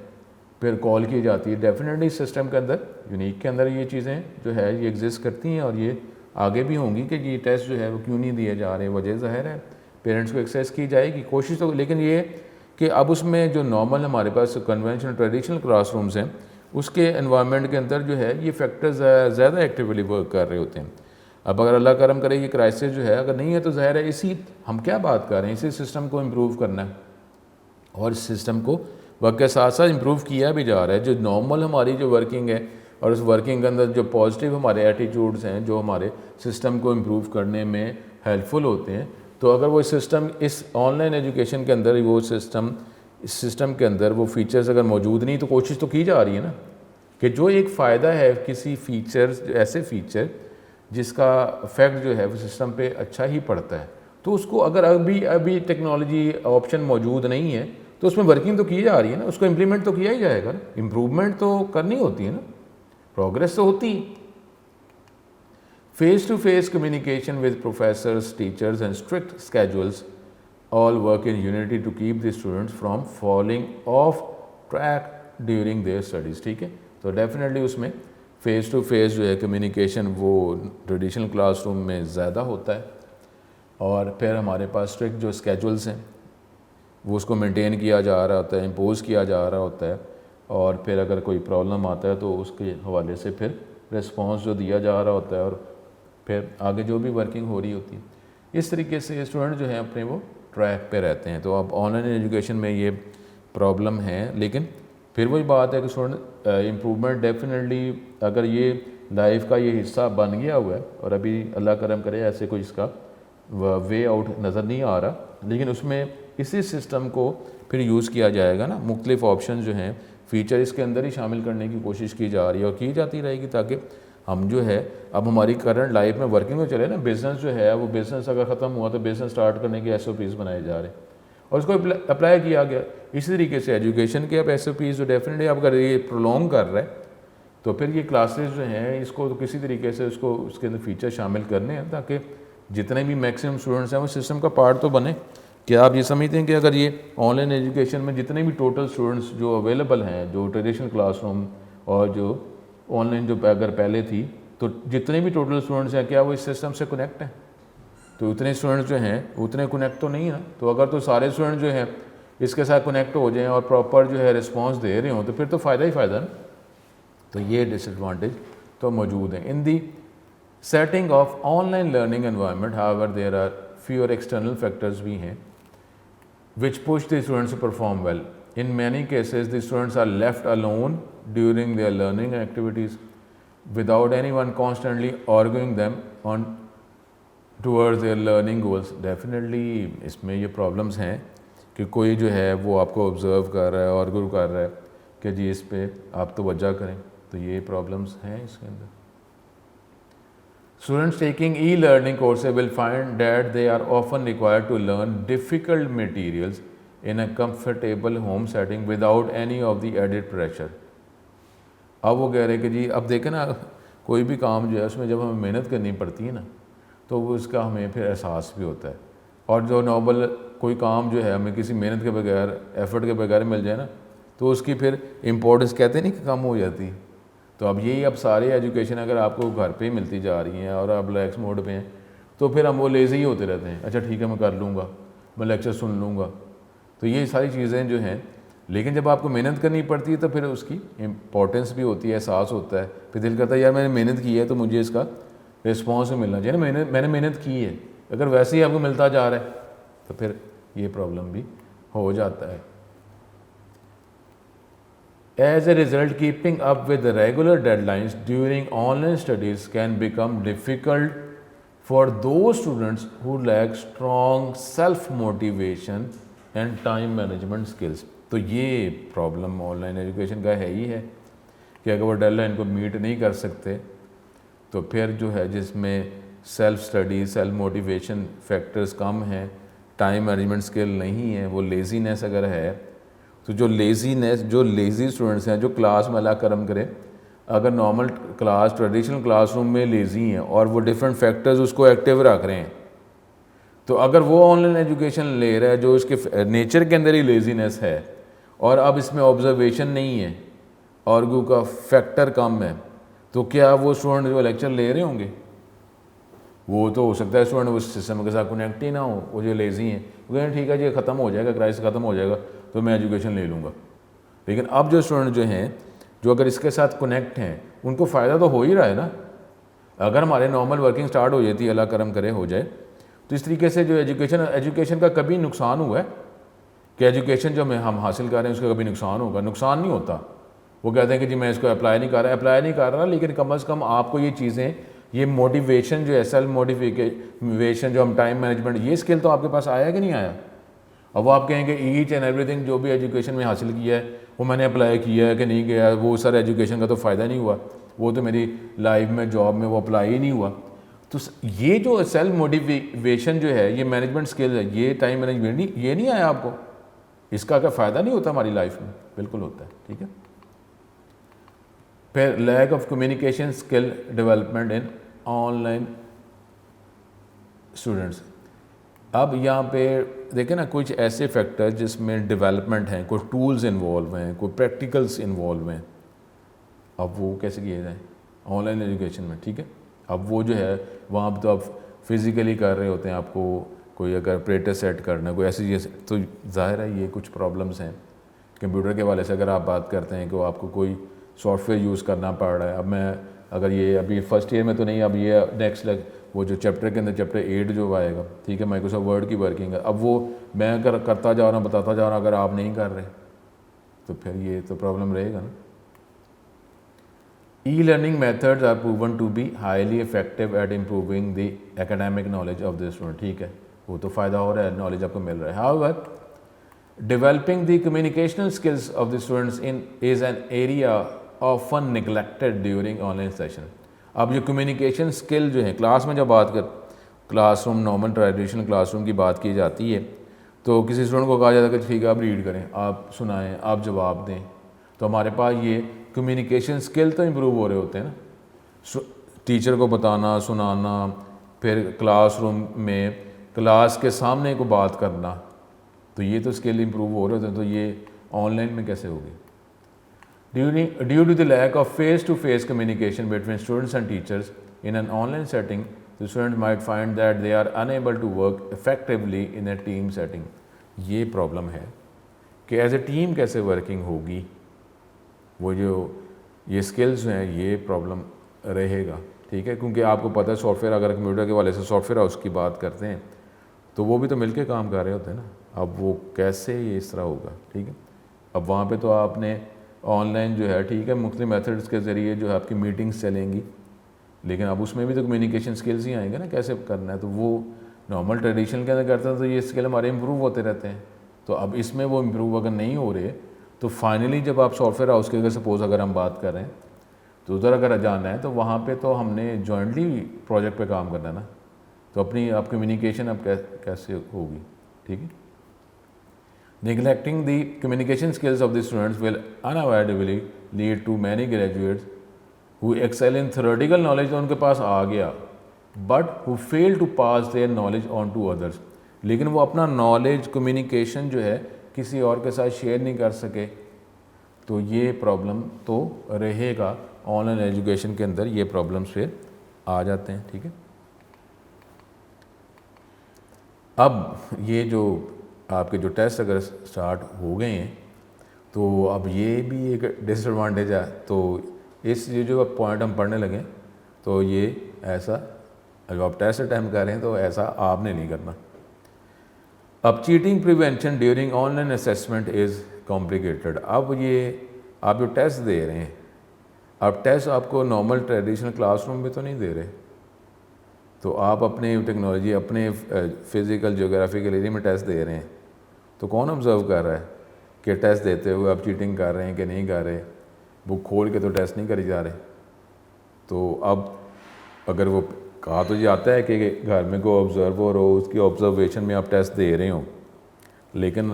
پھر کال کی جاتی ہے. ڈیفینیٹلی سسٹم کے اندر یونیک کے اندر یہ چیزیں جو ہے یہ ایگزسٹ کرتی ہیں اور یہ آگے بھی ہوں گی کہ یہ ٹیسٹ جو ہے وہ کیوں نہیں دیے جا رہے. وجہ ظاہر ہے پیرنٹس کو ایکسیس کی جائے گی کوشش تو, لیکن یہ کہ اب اس میں جو نارمل ہمارے پاس کنونشنل ٹریڈیشنل کلاس رومز ہیں اس کے انوائرمنٹ کے اندر جو ہے یہ فیکٹرز زیادہ ایکٹیولی ورک کر رہے ہوتے ہیں. اب اگر اللہ کرم کرے یہ کرائسس جو ہے اگر نہیں ہے تو ظاہر ہے اسی ہم کیا بات کر رہے ہیں, اسی سسٹم کو امپروو کرنا ہے اور اس سسٹم کو وقت کے ساتھ ساتھ امپروو کیا بھی جا رہا ہے. جو نارمل ہماری جو ورکنگ ہے اور اس ورکنگ کے اندر جو پازیٹیو ہمارے ایٹیٹیوڈز ہیں جو ہمارے سسٹم کو امپروو کرنے میں ہیلپ فل ہوتے ہیں, تو اگر وہ سسٹم اس آن لائن ایجوکیشن کے اندر وہ اس سسٹم کے اندر وہ فیچرز اگر موجود نہیں تو کوشش تو کی جا رہی ہے نا کہ جو ایک فائدہ ہے کسی فیچرز ایسے فیچر جس کا افیکٹ جو ہے وہ سسٹم پہ اچھا ہی پڑتا ہے, تو اس کو اگر ابھی ٹیکنالوجی آپشن موجود نہیں ہے تو اس میں ورکنگ تو کی جا رہی ہے نا, اس کو امپلیمنٹ تو کیا ہی جائے گا نا, امپروومنٹ تو کرنی ہوتی ہے نا, پروگریس تو ہوتی ہے. Face to face communication with professors, teachers and strict schedules all work in unity to keep the students from falling off track during their studies. ٹھیک ہے, تو ڈیفینیٹلی اس میں فیس ٹو فیس جو ہے کمیونیکیشن وہ ٹریڈیشنل کلاس روم میں زیادہ ہوتا ہے, اور پھر ہمارے پاس اسٹرکٹ جو اسکیجولس ہیں وہ اس کو مینٹین کیا جا رہا ہوتا ہے, امپوز کیا جا رہا ہوتا ہے, اور پھر اگر کوئی پرابلم آتا ہے تو اس کے حوالے سے پھر رسپانس جو دیا جا رہا ہوتا ہے, اور پھر آگے جو بھی ورکنگ ہو رہی ہوتی ہے. اس طریقے سے اسٹوڈنٹ جو ہیں اپنے وہ ٹریک پہ رہتے ہیں. تو اب آن لائن ایجوکیشن میں یہ پرابلم ہے, لیکن پھر وہی بات ہے کہ اسٹوڈنٹ امپرومنٹ ڈیفینیٹلی اگر یہ لائف کا یہ حصہ بن گیا ہوا ہے, اور ابھی اللہ کرم کرے ایسے کوئی اس کا وے آؤٹ نظر نہیں آ رہا, لیکن اس میں اسی سسٹم کو پھر یوز کیا جائے گا نا. مختلف آپشن جو ہیں فیچر اس کے اندر ہی شامل کرنے کی کوشش کی جا رہی ہے اور کی جاتی رہے گی, تاکہ ہم جو ہے اب ہماری کرنٹ لائف میں ورکنگ میں چلے نا, بزنس جو ہے وہ بزنس اگر ختم ہوا تو بزنس سٹارٹ کرنے کے SOPs بنائے جا رہے ہیں اور اس کو اپلائی کیا گیا. اسی طریقے سے ایجوکیشن کے اب SOPs جو ڈیفینیٹلی اب اگر یہ پرولونگ کر رہا ہے تو پھر یہ کلاسز جو ہیں اس کو کسی طریقے سے اس کے اندر فیچر شامل کرنے ہیں, تاکہ جتنے بھی میکسیمم اسٹوڈنٹس ہیں وہ سسٹم کا پارٹ تو بنے. کیا آپ یہ سمجھتے ہیں کہ اگر یہ آن لائن ایجوکیشن میں جتنے بھی ٹوٹل اسٹوڈنٹس جو اویلیبل ہیں, جو ٹریڈیشنل کلاس روم اور جو آن لائن جو اگر پہلے تھی, تو جتنے بھی ٹوٹل اسٹوڈنٹس ہیں کیا وہ اس سسٹم سے کنیکٹ ہیں؟ تو اتنے اسٹوڈنٹس جو ہیں اتنے کنیکٹ تو نہیں ہے نا. تو اگر تو سارے اسٹوڈنٹ جو ہیں اس کے ساتھ کنیکٹ ہو جائیں اور پراپر جو ہے رسپانس دے رہے ہوں تو پھر تو فائدہ ہی فائدہ نا. تو یہ ڈس ایڈوانٹیج تو موجود ہیں. In the setting of online learning environment however there are fewer external factors بھی ہیں which push the students to perform well. In many cases the students are left alone during their learning activities without anyone constantly arguing them on towards their learning goals. Definitely اس میں یہ problems ہیں کہ کوئی جو ہے وہ آپ کو آبزرو کر رہا ہے, آرگو کر رہا ہے کہ جی اس پہ آپ توجہ کریں, تو یہ پرابلمس ہیں اس کے اندر. Students taking e-learning courses will find that they are often required to learn difficult materials in a comfortable home setting without any of the added pressure. اب وہ کہہ رہے کہ جی اب دیکھیں نا, کوئی بھی کام جو ہے اس میں جب ہمیں محنت کرنی پڑتی ہے نا تو وہ اس کا ہمیں پھر احساس بھی ہوتا ہے, اور جو نارمل کوئی کام جو ہے ہمیں کسی محنت کے بغیر, ایفرٹ کے بغیر مل جائے نا تو اس کی پھر امپورٹنس کہتے نہیں کہ کم ہو جاتی. تو اب یہی اب سارے ایجوکیشن اگر آپ کو گھر پہ ہی ملتی جا رہی ہیں اور آپ ریلیکس موڈ پہ ہیں تو پھر ہم وہ لیزی ہی ہوتے رہتے ہیں. اچھا ٹھیک ہے میں کر لوں گا, میں لیکچر سن لوں گا. تو یہ ساری چیزیں جو ہیں, لیکن جب آپ کو محنت کرنی پڑتی ہے تو پھر اس کی امپورٹنس بھی ہوتی ہے, احساس ہوتا ہے, پھر دل کرتا ہے یار میں نے محنت کی ہے تو مجھے اس کا رسپانس بھی ملنا چاہیے نا, میں نے محنت کی ہے. اگر ویسے ہی آپ کو ملتا جا رہا ہے تو پھر یہ پرابلم بھی ہو جاتا ہے. As a result, keeping up with the regular deadlines during online studies can become difficult for those students who lack strong self-motivation and time management skills. تو یہ پرابلم آن لائن ایجوکیشن کا ہے ہی ہے کہ اگر وہ ڈیڈ لائن کو meat نہیں کر سکتے تو پھر جو ہے جس میں self study, self motivation factors کم ہیں, ٹائم مینجمنٹ اسکل نہیں ہے, وہ لیزینس اگر ہے تو جو لیزی اسٹوڈنٹس ہیں جو کلاس میں اللہ کرم کرے اگر normal class traditional class room میں لیزی ہیں اور وہ ڈفرینٹ فیکٹرز اس کو ایکٹیو رکھ رہے ہیں, تو اگر وہ آن لائن ایجوکیشن لے رہا ہے جو اس کے نیچر کے اندر ہی لیزینس ہے اور اب اس میں آبزرویشن نہیں ہے, آرگو کا فیکٹر کم ہے, تو کیا وہ اسٹوڈنٹ جو لیکچر لے رہے ہوں گے؟ وہ تو ہو سکتا ہے اسٹوڈنٹ اس سسٹم کے ساتھ کنیکٹ ہی نہ ہو, وہ جو لیزی ہیں وہ کہیں ٹھیک ہے جی ختم ہو جائے گا, کرائسس ختم ہو جائے گا تو میں ایجوکیشن لے لوں گا. لیکن اب جو اسٹوڈنٹ جو ہیں جو اگر اس کے ساتھ کنیکٹ ہیں ان کو فائدہ تو ہو ہی رہا ہے نا. اگر ہمارے نارمل ورکنگ سٹارٹ ہو جاتی ہے, اللہ کرم کرے ہو جائے, تو اس طریقے سے جو ایجوکیشن کا کبھی نقصان ہوا ہے کہ ایجوکیشن جو ہم حاصل کر رہے ہیں اس کا کبھی نقصان ہوگا؟ نقصان نہیں ہوتا. وہ کہتے ہیں کہ جی میں اس کو اپلائی نہیں کر رہا, لیکن کم از کم آپ کو یہ چیزیں, یہ موٹیویشن جو ہے, سیلف موٹیویشن جو ہم ٹائم مینجمنٹ, یہ اسکل تو آپ کے پاس آیا کہ نہیں آیا؟ اب وہ آپ کہیں کہ ایچ اینڈ ایوری تھنگ جو بھی ایجوکیشن میں حاصل کیا ہے وہ میں نے اپلائی کیا ہے کہ نہیں کیا, وہ سارا ایجوکیشن کا تو فائدہ نہیں ہوا, وہ تو میری لائف میں جاب میں وہ اپلائی ہی نہیں ہوا. تو یہ جو سیلف موٹیویشن جو ہے, یہ مینجمنٹ اسکل ہے, یہ ٹائم مینجمنٹ نہیں, یہ نہیں آیا آپ کو, اس کا فائدہ نہیں ہوتا ہماری لائف میں؟ بالکل ہوتا ہے. ٹھیک ہے. پھر leak of communication skill development in on line students. اب یہاں پہ دیکھیں نا کچھ ایسے فیکٹر جس میں ڈیولپمنٹ ہیں, کوئی ٹولز انوالو ہیں, کوئی پریکٹیکلس انوالو ہیں. اب وہ کیسے کیے جائیں آن لائن ایجوکیشن میں؟ ٹھیک ہے. اب وہ جو ہے وہاں پہ تو آپ فزیکلی کر رہے ہوتے ہیں, آپ کو کوئی اگر پریٹر سیٹ کرنا ہے کوئی ایسی چیز, تو ظاہر ہے یہ کچھ پرابلمس ہیں کمپیوٹر کے حوالے سے. اگر آپ بات کرتے ہیں کہ آپ کو کوئی سافٹ ویئر یوز کرنا پڑ رہا ہے, اب میں اگر یہ ابھی فرسٹ ایئر میں تو نہیں, اب یہ نیکسٹ وہ جو چیپٹر کے اندر چیپٹر 8 جو آئے گا, ٹھیک ہے, مائیکروسافٹ ورڈ کی ورکنگ ہے, اب وہ میں اگر کرتا جا رہا ہوں بتاتا جا رہا ہوں, اگر آپ نہیں کر رہے تو پھر یہ تو پرابلم رہے گا نا. E-learning methods are proven to be highly effective at improving the academic knowledge of the student. ٹھیک ہے, وہ تو فائدہ ہو رہا ہے, نالج آپ کو مل رہا ہے. However, developing the communicational skills of the students is an area often neglected during online session. اب یہ کمیونیکیشن اسکل جو ہے کلاس میں جب بات class room normal traditional class room کی بات کی جاتی ہے تو کسی اسٹوڈنٹ کو کہا جاتا ہے کہ ٹھیک ہے آپ ریڈ کریں, آپ سنائیں, آپ جواب دیں. تو ہمارے پاس یہ کمیونیکیشن اسکل تو امپروو ہو رہے ہوتے ہیں نا, ٹیچر کو بتانا, سنانا, پھر کلاس روم میں کلاس کے سامنے کو بات کرنا, تو یہ تو اسکل امپروو ہو رہے ہوتے ہیں. تو یہ آن لائن میں کیسے ہوگی؟ Due to the lack of face-to-face communication between students and teachers in an online setting, the students might find that they are unable to work effectively in a team setting. یہ problem ہے کہ as a team کیسے working ہوگی, وہ جو یہ skills ہیں یہ پرابلم رہے گا. ٹھیک ہے, کیونکہ آپ کو پتہ ہے سافٹ ویئر, اگر کمپیوٹر کے والے سے سافٹ ویئر ہاؤس کی بات کرتے ہیں تو وہ بھی تو مل کے کام کر رہے ہوتے ہیں نا. اب وہ کیسے یہ اس طرح ہوگا؟ ٹھیک ہے, اب وہاں پہ تو آپ نے آن لائن جو ہے ٹھیک ہے مختلف میتھڈس کے ذریعے جو ہے آپ کی میٹنگس چلیں گی, لیکن اب اس میں بھی تو کمیونیکیشن اسکلز ہی آئیں گے نا, کیسے کرنا ہے. تو وہ نارمل ٹریڈیشنل کے اندر کرتے ہیں تو یہ اسکل ہمارے امپروو ہوتے رہتے ہیں. تو اب اس میں وہ امپروو اگر نہیں ہو رہے تو فائنلی جب آپ سافٹ ویئر ہاؤس کے اگر سپوز اگر ہم بات کر رہے ہیں تو ادھر اگر جانا ہے تو وہاں پہ تو ہم نے جوائنٹلی پروجیکٹ پہ کام کرنا ہے نا. تو اپنی آپ کمیونیکیشن اب کیسے ہوگی؟ ٹھیک ہے. Neglecting the communication skills of the students will unavoidably lead to many graduates who excel in theoretical knowledge, تو ان کے پاس آ گیا, but who fail to pass their knowledge on to others. لیکن وہ اپنا نالج کمیونیکیشن جو ہے کسی اور کے ساتھ شیئر نہیں کر سکے. تو یہ پرابلم تو رہے گا آن لائن ایجوکیشن کے اندر, یہ پرابلمس پھر آ جاتے ہیں. ٹھیک ہے. اب یہ جو آپ کے جو ٹیسٹ اگر سٹارٹ ہو گئے ہیں تو اب یہ بھی ایک ڈس ایڈوانٹیج ہے. تو اس یہ جو پوائنٹ ہم پڑھنے لگیں تو یہ ایسا جب آپ ٹیسٹ اٹیمپٹ کر رہے ہیں تو ایسا آپ نے نہیں کرنا. اب cheating prevention during online assessment is complicated. اب یہ آپ جو ٹیسٹ دے رہے ہیں, اب ٹیسٹ آپ کو نارمل ٹریڈیشنل کلاس روم میں تو نہیں دے رہے, تو آپ اپنے ٹیکنالوجی اپنے فزیکل جیوگرافیکل ایریا میں ٹیسٹ دے رہے ہیں. تو کون آبزرو کر رہا ہے کہ ٹیسٹ دیتے ہوئے آپ چیٹنگ کر رہے ہیں کہ نہیں کر رہے؟ بک کھول کے تو ٹیسٹ نہیں کری جا رہے. تو اب اگر وہ کہا تو یہ آتا ہے کہ گھر میں کوئی آبزرور ہو, اس کی آبزرویشن میں آپ ٹیسٹ دے رہے ہوں, لیکن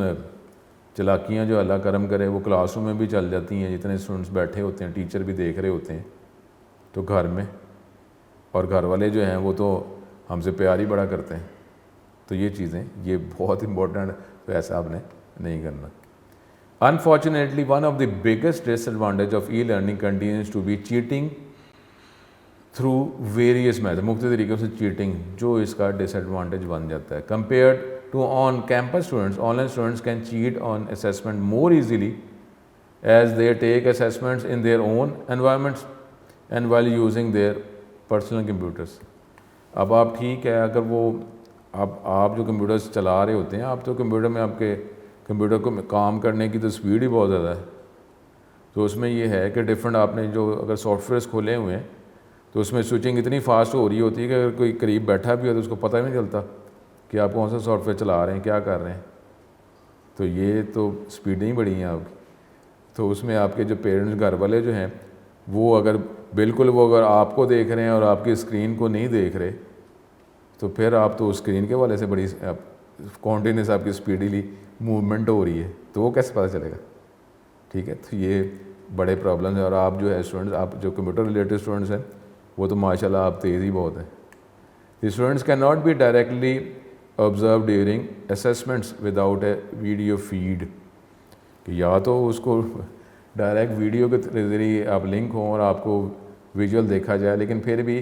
چلاکیاں جو اللہ کرم کرے وہ کلاس روم میں بھی چل جاتی ہیں. جتنے اسٹوڈنٹس بیٹھے ہوتے ہیں ٹیچر بھی دیکھ رہے ہوتے ہیں, تو گھر میں اور گھر والے جو ہیں وہ تو ہم سے پیار ہی بڑا کرتے ہیں. تو یہ چیزیں یہ بہت امپورٹنٹ, تو ایسا آپ نے نہیں کرنا. Unfortunately, one of the biggest disadvantage of e-learning continues to be cheating through various methods. مختلف طریقوں سے چیٹنگ جو اس کا ڈس ایڈوانٹیج بن جاتا ہے. Compared to on campus students, online students can cheat on assessment more easily as they take assessments in their own environments and while using their personal computers. اب آپ ٹھیک ہے اگر وہ آپ جو کمپیوٹرز چلا رہے ہوتے ہیں, آپ تو کمپیوٹر میں آپ کے کمپیوٹر کو کام کرنے کی تو سپیڈ ہی بہت زیادہ ہے. تو اس میں یہ ہے کہ ڈفرینٹ آپ نے جو اگر سافٹ ویئرس کھولے ہوئے ہیں تو اس میں سوئچنگ اتنی فاسٹ ہو رہی ہوتی ہے کہ اگر کوئی قریب بیٹھا بھی ہو تو اس کو پتہ ہی نہیں چلتا کہ آپ کون سا سافٹ ویئر چلا رہے ہیں, کیا کر رہے ہیں. تو یہ تو سپیڈیں ہی بڑی ہیں آپ کی. تو اس میں آپ کے جو پیرنٹس گھر والے جو ہیں وہ اگر بالکل وہ اگر آپ کو دیکھ رہے ہیں اور آپ کی اسکرین کو نہیں دیکھ رہے تو پھر آپ تو اسکرین کے والے سے بڑی کنٹینیوس آپ کی اسپیڈیلی موومنٹ ہو رہی ہے تو وہ کیسے پتہ چلے گا؟ ٹھیک ہے، تو یہ بڑے پرابلمس ہیں. اور آپ جو ہے اسٹوڈنٹس، آپ جو کمپیوٹر ریلیٹڈ اسٹوڈنٹس ہیں وہ تو ماشاء اللہ آپ تیز ہی بہت ہیں. The students cannot be directly observed during assessments without a video feed. کہ یا تو اس کو ڈائریکٹ ویڈیو کے ذریعے آپ لنک ہوں اور آپ کو ویژول دیکھا جائے، لیکن پھر بھی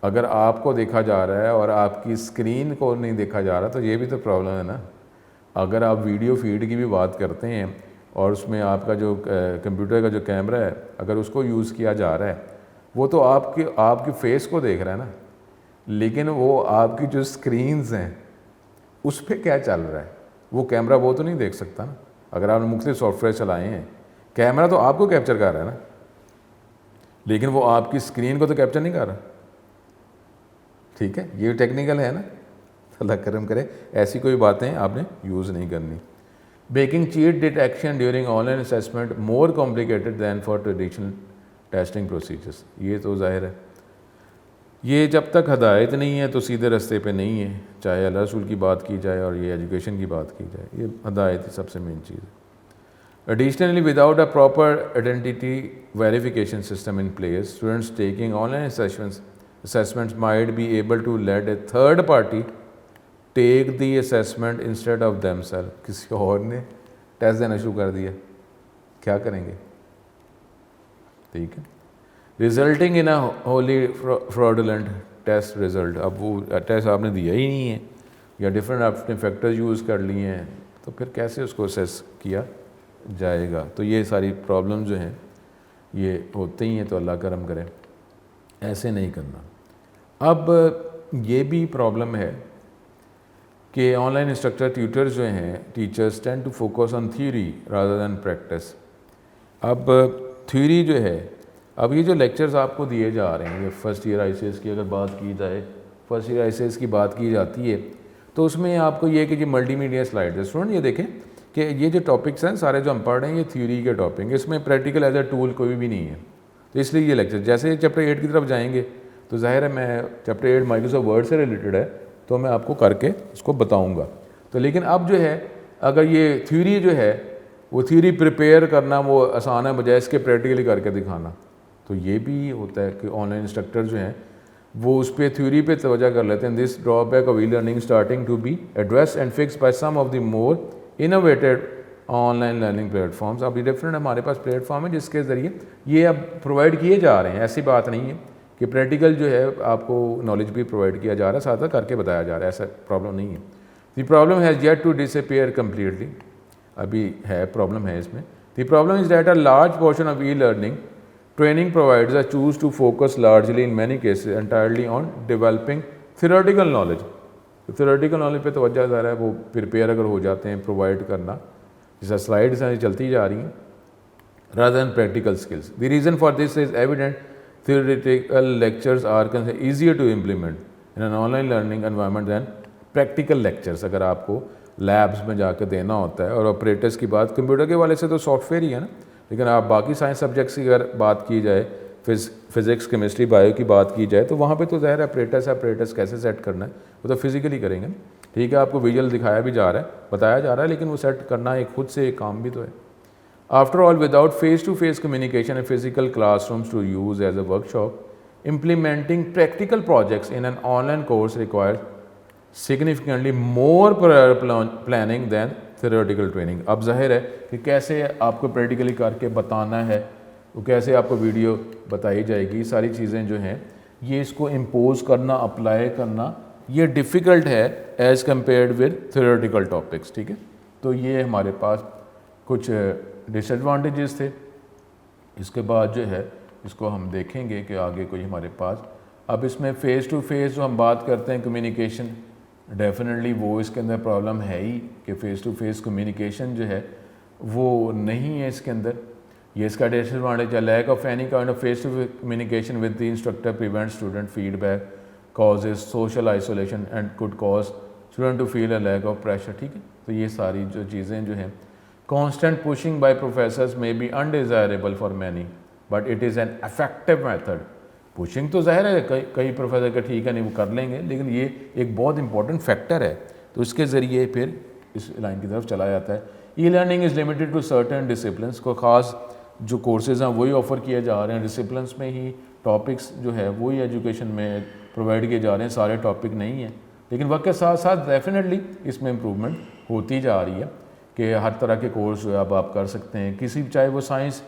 اگر آپ کو دیکھا جا رہا ہے اور آپ کی اسکرین کو نہیں دیکھا جا رہا تو یہ بھی تو پرابلم ہے نا. اگر آپ ویڈیو فیڈ کی بھی بات کرتے ہیں اور اس میں آپ کا جو کمپیوٹر کا جو کیمرہ ہے اگر اس کو یوز کیا جا رہا ہے وہ تو آپ کی فیس کو دیکھ رہا ہے نا، لیکن وہ آپ کی جو اسکرینز ہیں اس پہ کیا چل رہا ہے وہ کیمرہ وہ تو نہیں دیکھ سکتا نا. اگر آپ نے مختلف سافٹ ویئر چلائے ہیں کیمرہ تو آپ کو کیپچر کر رہا ہے نا، لیکن وہ آپ کی اسکرین کو تو کیپچر نہیں کر رہا. ٹھیک ہے، یہ ٹیکنیکل ہے نا. اللہ کرم کرے ایسی کوئی باتیں آپ نے یوز نہیں کرنی. Backing cheat detection during online assessment more complicated than for traditional testing procedures. یہ تو ظاہر ہے، یہ جب تک ہدایت نہیں ہے تو سیدھے رستے پہ نہیں ہے، چاہے اللہ رسول کی بات کی جائے اور یہ ایجوکیشن کی بات کی جائے. یہ ہدایت ہی سب سے مین چیز ہے. Additionally, without a proper identity verification system in place, students taking online assessments might be able to let a third party take the assessment instead of themselves. کسی اور نے ٹیسٹ دینا شروع کر دیا، کیا کریں گے؟ ٹھیک ہے، resulting in a wholly fraudulent test result. اب وہ ٹیسٹ آپ نے دیا ہی نہیں ہے یا ڈفرینٹ آپ نے فیکٹرز یوز کر لیے ہیں تو پھر کیسے اس کو اسیس کیا جائے گا؟ تو یہ ساری پرابلم جو ہیں یہ ہوتے ہی ہیں. تو اللہ کرم کرے ایسے نہیں کرنا. اب یہ بھی پرابلم ہے کہ آن لائن انسٹرکٹر ٹیوٹرز جو ہیں teachers tend to focus on theory rather than practice. اب تھیوری جو ہے، اب یہ جو لیکچرز آپ کو دیے جا رہے ہیں، یہ first year I C S کی اگر بات کی جائے، first year I C S کی بات کی جاتی ہے تو اس میں آپ کو یہ کہ ملٹی میڈیا سلائڈ ہے. اسٹوڈنٹ یہ دیکھیں کہ یہ جو ٹاپکس ہیں سارے جو ہم پڑھ رہے ہیں یہ تھیوری کے ٹاپک، اس میں پریکٹیکل ایز اے ٹول کوئی بھی نہیں ہے. تو اس لیے یہ لیکچر جیسے چیپٹر 8 کی طرف جائیں گے تو ظاہر ہے میں چیپٹر 8 مائکروسافٹ ورڈ سے ریلیٹڈ ہے تو میں آپ کو کر کے اس کو بتاؤں گا. تو لیکن اب جو ہے اگر یہ تھیوری جو ہے وہ تھیوری پریپیئر کرنا وہ آسان ہے بجائے اس کے پریکٹیکلی کر کے دکھانا. تو یہ بھی ہوتا ہے کہ آن لائن انسٹرکٹر جو ہیں وہ اس پہ تھیوری پہ توجہ کر لیتے ہیں. This drawback of e learning starting to be address and fix by some of the more innovated online learning platforms. اب یہ ڈفرینٹ ہمارے پاس پلیٹ فارم ہے جس کے ذریعے یہ اب پرووائڈ کیے جا رہے ہیں. ایسی بات نہیں ہے کہ پریکٹیکل جو ہے آپ کو نالج بھی پرووائڈ کیا جا رہا ہے، ساتھ کر کے بتایا جا رہا ہے، ایسا پرابلم نہیں ہے. The problem has yet to disappear completely. ابھی ہے پرابلم ہے اس میں. The problem is that a large portion of e learning training providers choose to focus largely in many cases entirely on developing theoretical knowledge. theoretical knowledge پہ توجہ جا رہا ہے، وہ پریپیئر اگر ہو جاتے ہیں پرووائڈ کرنا جیسا سلائڈس ہیں چلتی جا رہی ہیں rather than practical skills. The reason for this is evident. Theoretical lectures are easier to implement in an online learning environment than practical lectures. اگر آپ کو لیبس میں جا کے دینا ہوتا ہے، اور آپریٹرس کی بات کمپیوٹر کے والے سے تو سافٹ ویئر ہی ہے نا، لیکن آپ باقی سائنس سبجیکٹس کی اگر بات کی جائے، فزکس کیمسٹری بایو کی بات کی جائے تو وہاں پہ تو ظاہر آپریٹرس کیسے سیٹ کرنا ہے وہ تو فزیکلی کریں گے نا. ٹھیک ہے، آپ کو ویژول دکھایا بھی جا رہا ہے، بتایا جا رہا ہے، لیکن وہ سیٹ کرنا ایک خود سے ایک کام بھی تو ہے. After all without face to face communication and physical classrooms to use as a workshop, implementing practical projects in an online course require significantly more planning than theoretical training. اب ظاہر ہے کہ کیسے آپ کو practically کر کے بتانا ہے، وہ کیسے آپ کو ویڈیو بتائی جائے گی، ساری چیزیں جو ہیں یہ اس کو امپوز کرنا، اپلائی کرنا یہ ڈیفیکلٹ ہے as compared with theoretical topics. ٹھیک ہے، تو یہ ہمارے پاس کچھ ڈس ایڈوانٹیجز تھے. اس کے بعد جو ہے اس کو ہم دیکھیں گے کہ آگے کوئی ہمارے پاس اب اس میں فیس ٹو فیس جو ہم بات کرتے ہیں کمیونیکیشن، ڈیفینیٹلی وہ اس کے اندر پرابلم ہے ہی کہ فیس ٹو فیس کمیونیکیشن جو ہے وہ نہیں ہے اس کے اندر. یہ اس کا ڈس ایڈوانٹیج ہے. Lack of any kind of face to face communication with the instructor prevent student feedback, causes social isolation and could cause student to feel a lack of pressure. ٹھیک ہے، تو یہ ساری جو چیزیں جو ہیں constant pushing by professors may be undesirable for many but it is an effective method. Pushing تو ظاہر ہے کئی پروفیسر کا ٹھیک ہے نہیں وہ کر لیں گے، لیکن یہ ایک بہت امپورٹنٹ فیکٹر ہے. تو اس کے ذریعے پھر اس لائن کی طرف چلا جاتا ہے. E learning is limited to certain disciplines. کو خاص جو کورسز ہیں وہی آفر کیے جا رہے ہیں, ڈسپلنس میں ہی ٹاپکس جو ہے وہی ایجوکیشن میں پرووائڈ کیے جا رہے ہیں, سارے ٹاپک نہیں ہیں. لیکن وقت کے ساتھ ساتھ ڈیفینیٹلی اس میں امپرومنٹ ہوتی جا رہی ہے کہ ہر طرح کے کورس جو ہے اب آپ کر سکتے ہیں, کسی چاہے وہ سائنس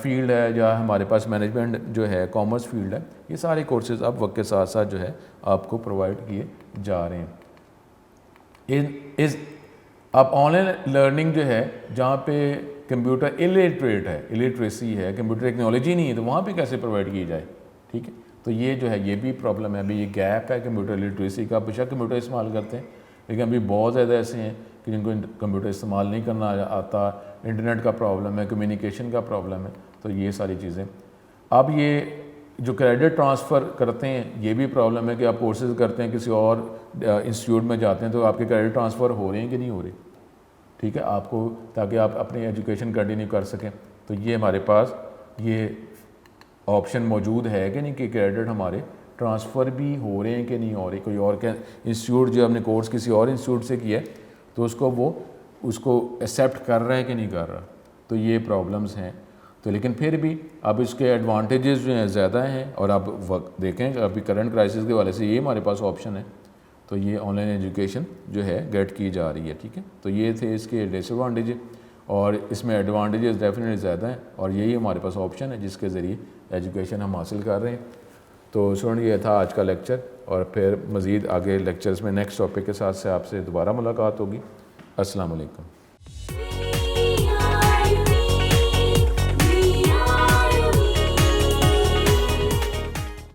فیلڈ ہے یا ہمارے پاس مینجمنٹ جو ہے, کامرس فیلڈ ہے, یہ سارے کورسز اب وقت کے ساتھ ساتھ جو ہے آپ کو پرووائڈ کیے جا رہے ہیں. اب آن لائن لرننگ جو ہے جہاں پہ کمپیوٹر الٹریٹ ہے, الٹریسی ہے, کمپیوٹر ٹیکنالوجی نہیں ہے, تو وہاں پہ کیسے پرووائڈ کی جائے. ٹھیک ہے, تو یہ جو ہے یہ بھی پرابلم ہے, ابھی یہ گیپ ہے کمپیوٹر لٹریسی کا. بے شک کمپیوٹر استعمال کرتے ہیں لیکن ابھی بہت زیادہ ایسے ہیں کہ جن کو کمپیوٹر استعمال نہیں کرنا آتا, انٹرنیٹ کا پرابلم ہے, کمیونیکیشن کا پرابلم ہے. تو یہ ساری چیزیں. اب یہ جو کریڈٹ ٹرانسفر کرتے ہیں یہ بھی پرابلم ہے کہ آپ کورسز کرتے ہیں کسی اور انسٹیٹیوٹ میں جاتے ہیں تو آپ کے کریڈٹ ٹرانسفر ہو رہے ہیں کہ نہیں ہو رہے. ٹھیک ہے, آپ کو تاکہ آپ اپنی ایجوکیشن کنٹینیو کر سکیں. تو یہ ہمارے پاس یہ آپشن موجود ہے کہ نہیں کہ کریڈٹ ہمارے ٹرانسفر بھی ہو رہے ہیں کہ نہیں ہو رہے. کوئی اور انسٹیٹیوٹ جو ہم نے کورس کسی اور انسٹیٹیوٹ سے کیا ہے تو اس کو ایکسیپٹ کر رہا ہے کہ نہیں کر رہا. تو یہ پرابلمس ہیں. تو لیکن پھر بھی اب اس کے ایڈوانٹیجز جو ہیں زیادہ ہیں, اور اب وقت دیکھیں ابھی کرنٹ کرائسس کے حوالے سے یہ ہمارے پاس آپشن ہے. تو یہ آن لائن ایجوکیشن جو ہے گیٹ کی جا رہی ہے. ٹھیک ہے, تو یہ تھے اس کے ڈس ایڈوانٹیج, اور اس میں ایڈوانٹیجز ڈیفینیٹلی زیادہ ہیں, اور یہی ہمارے پاس آپشن ہے جس کے ذریعے ایجوکیشن ہم حاصل کر رہے ہیں. تو اسٹوڈنٹ یہ تھا آج کا لیکچر, اور پھر مزید آگے لیکچرز میں نیکسٹ ٹاپک کے ساتھ سے آپ سے دوبارہ ملاقات ہوگی. السلام علیکم.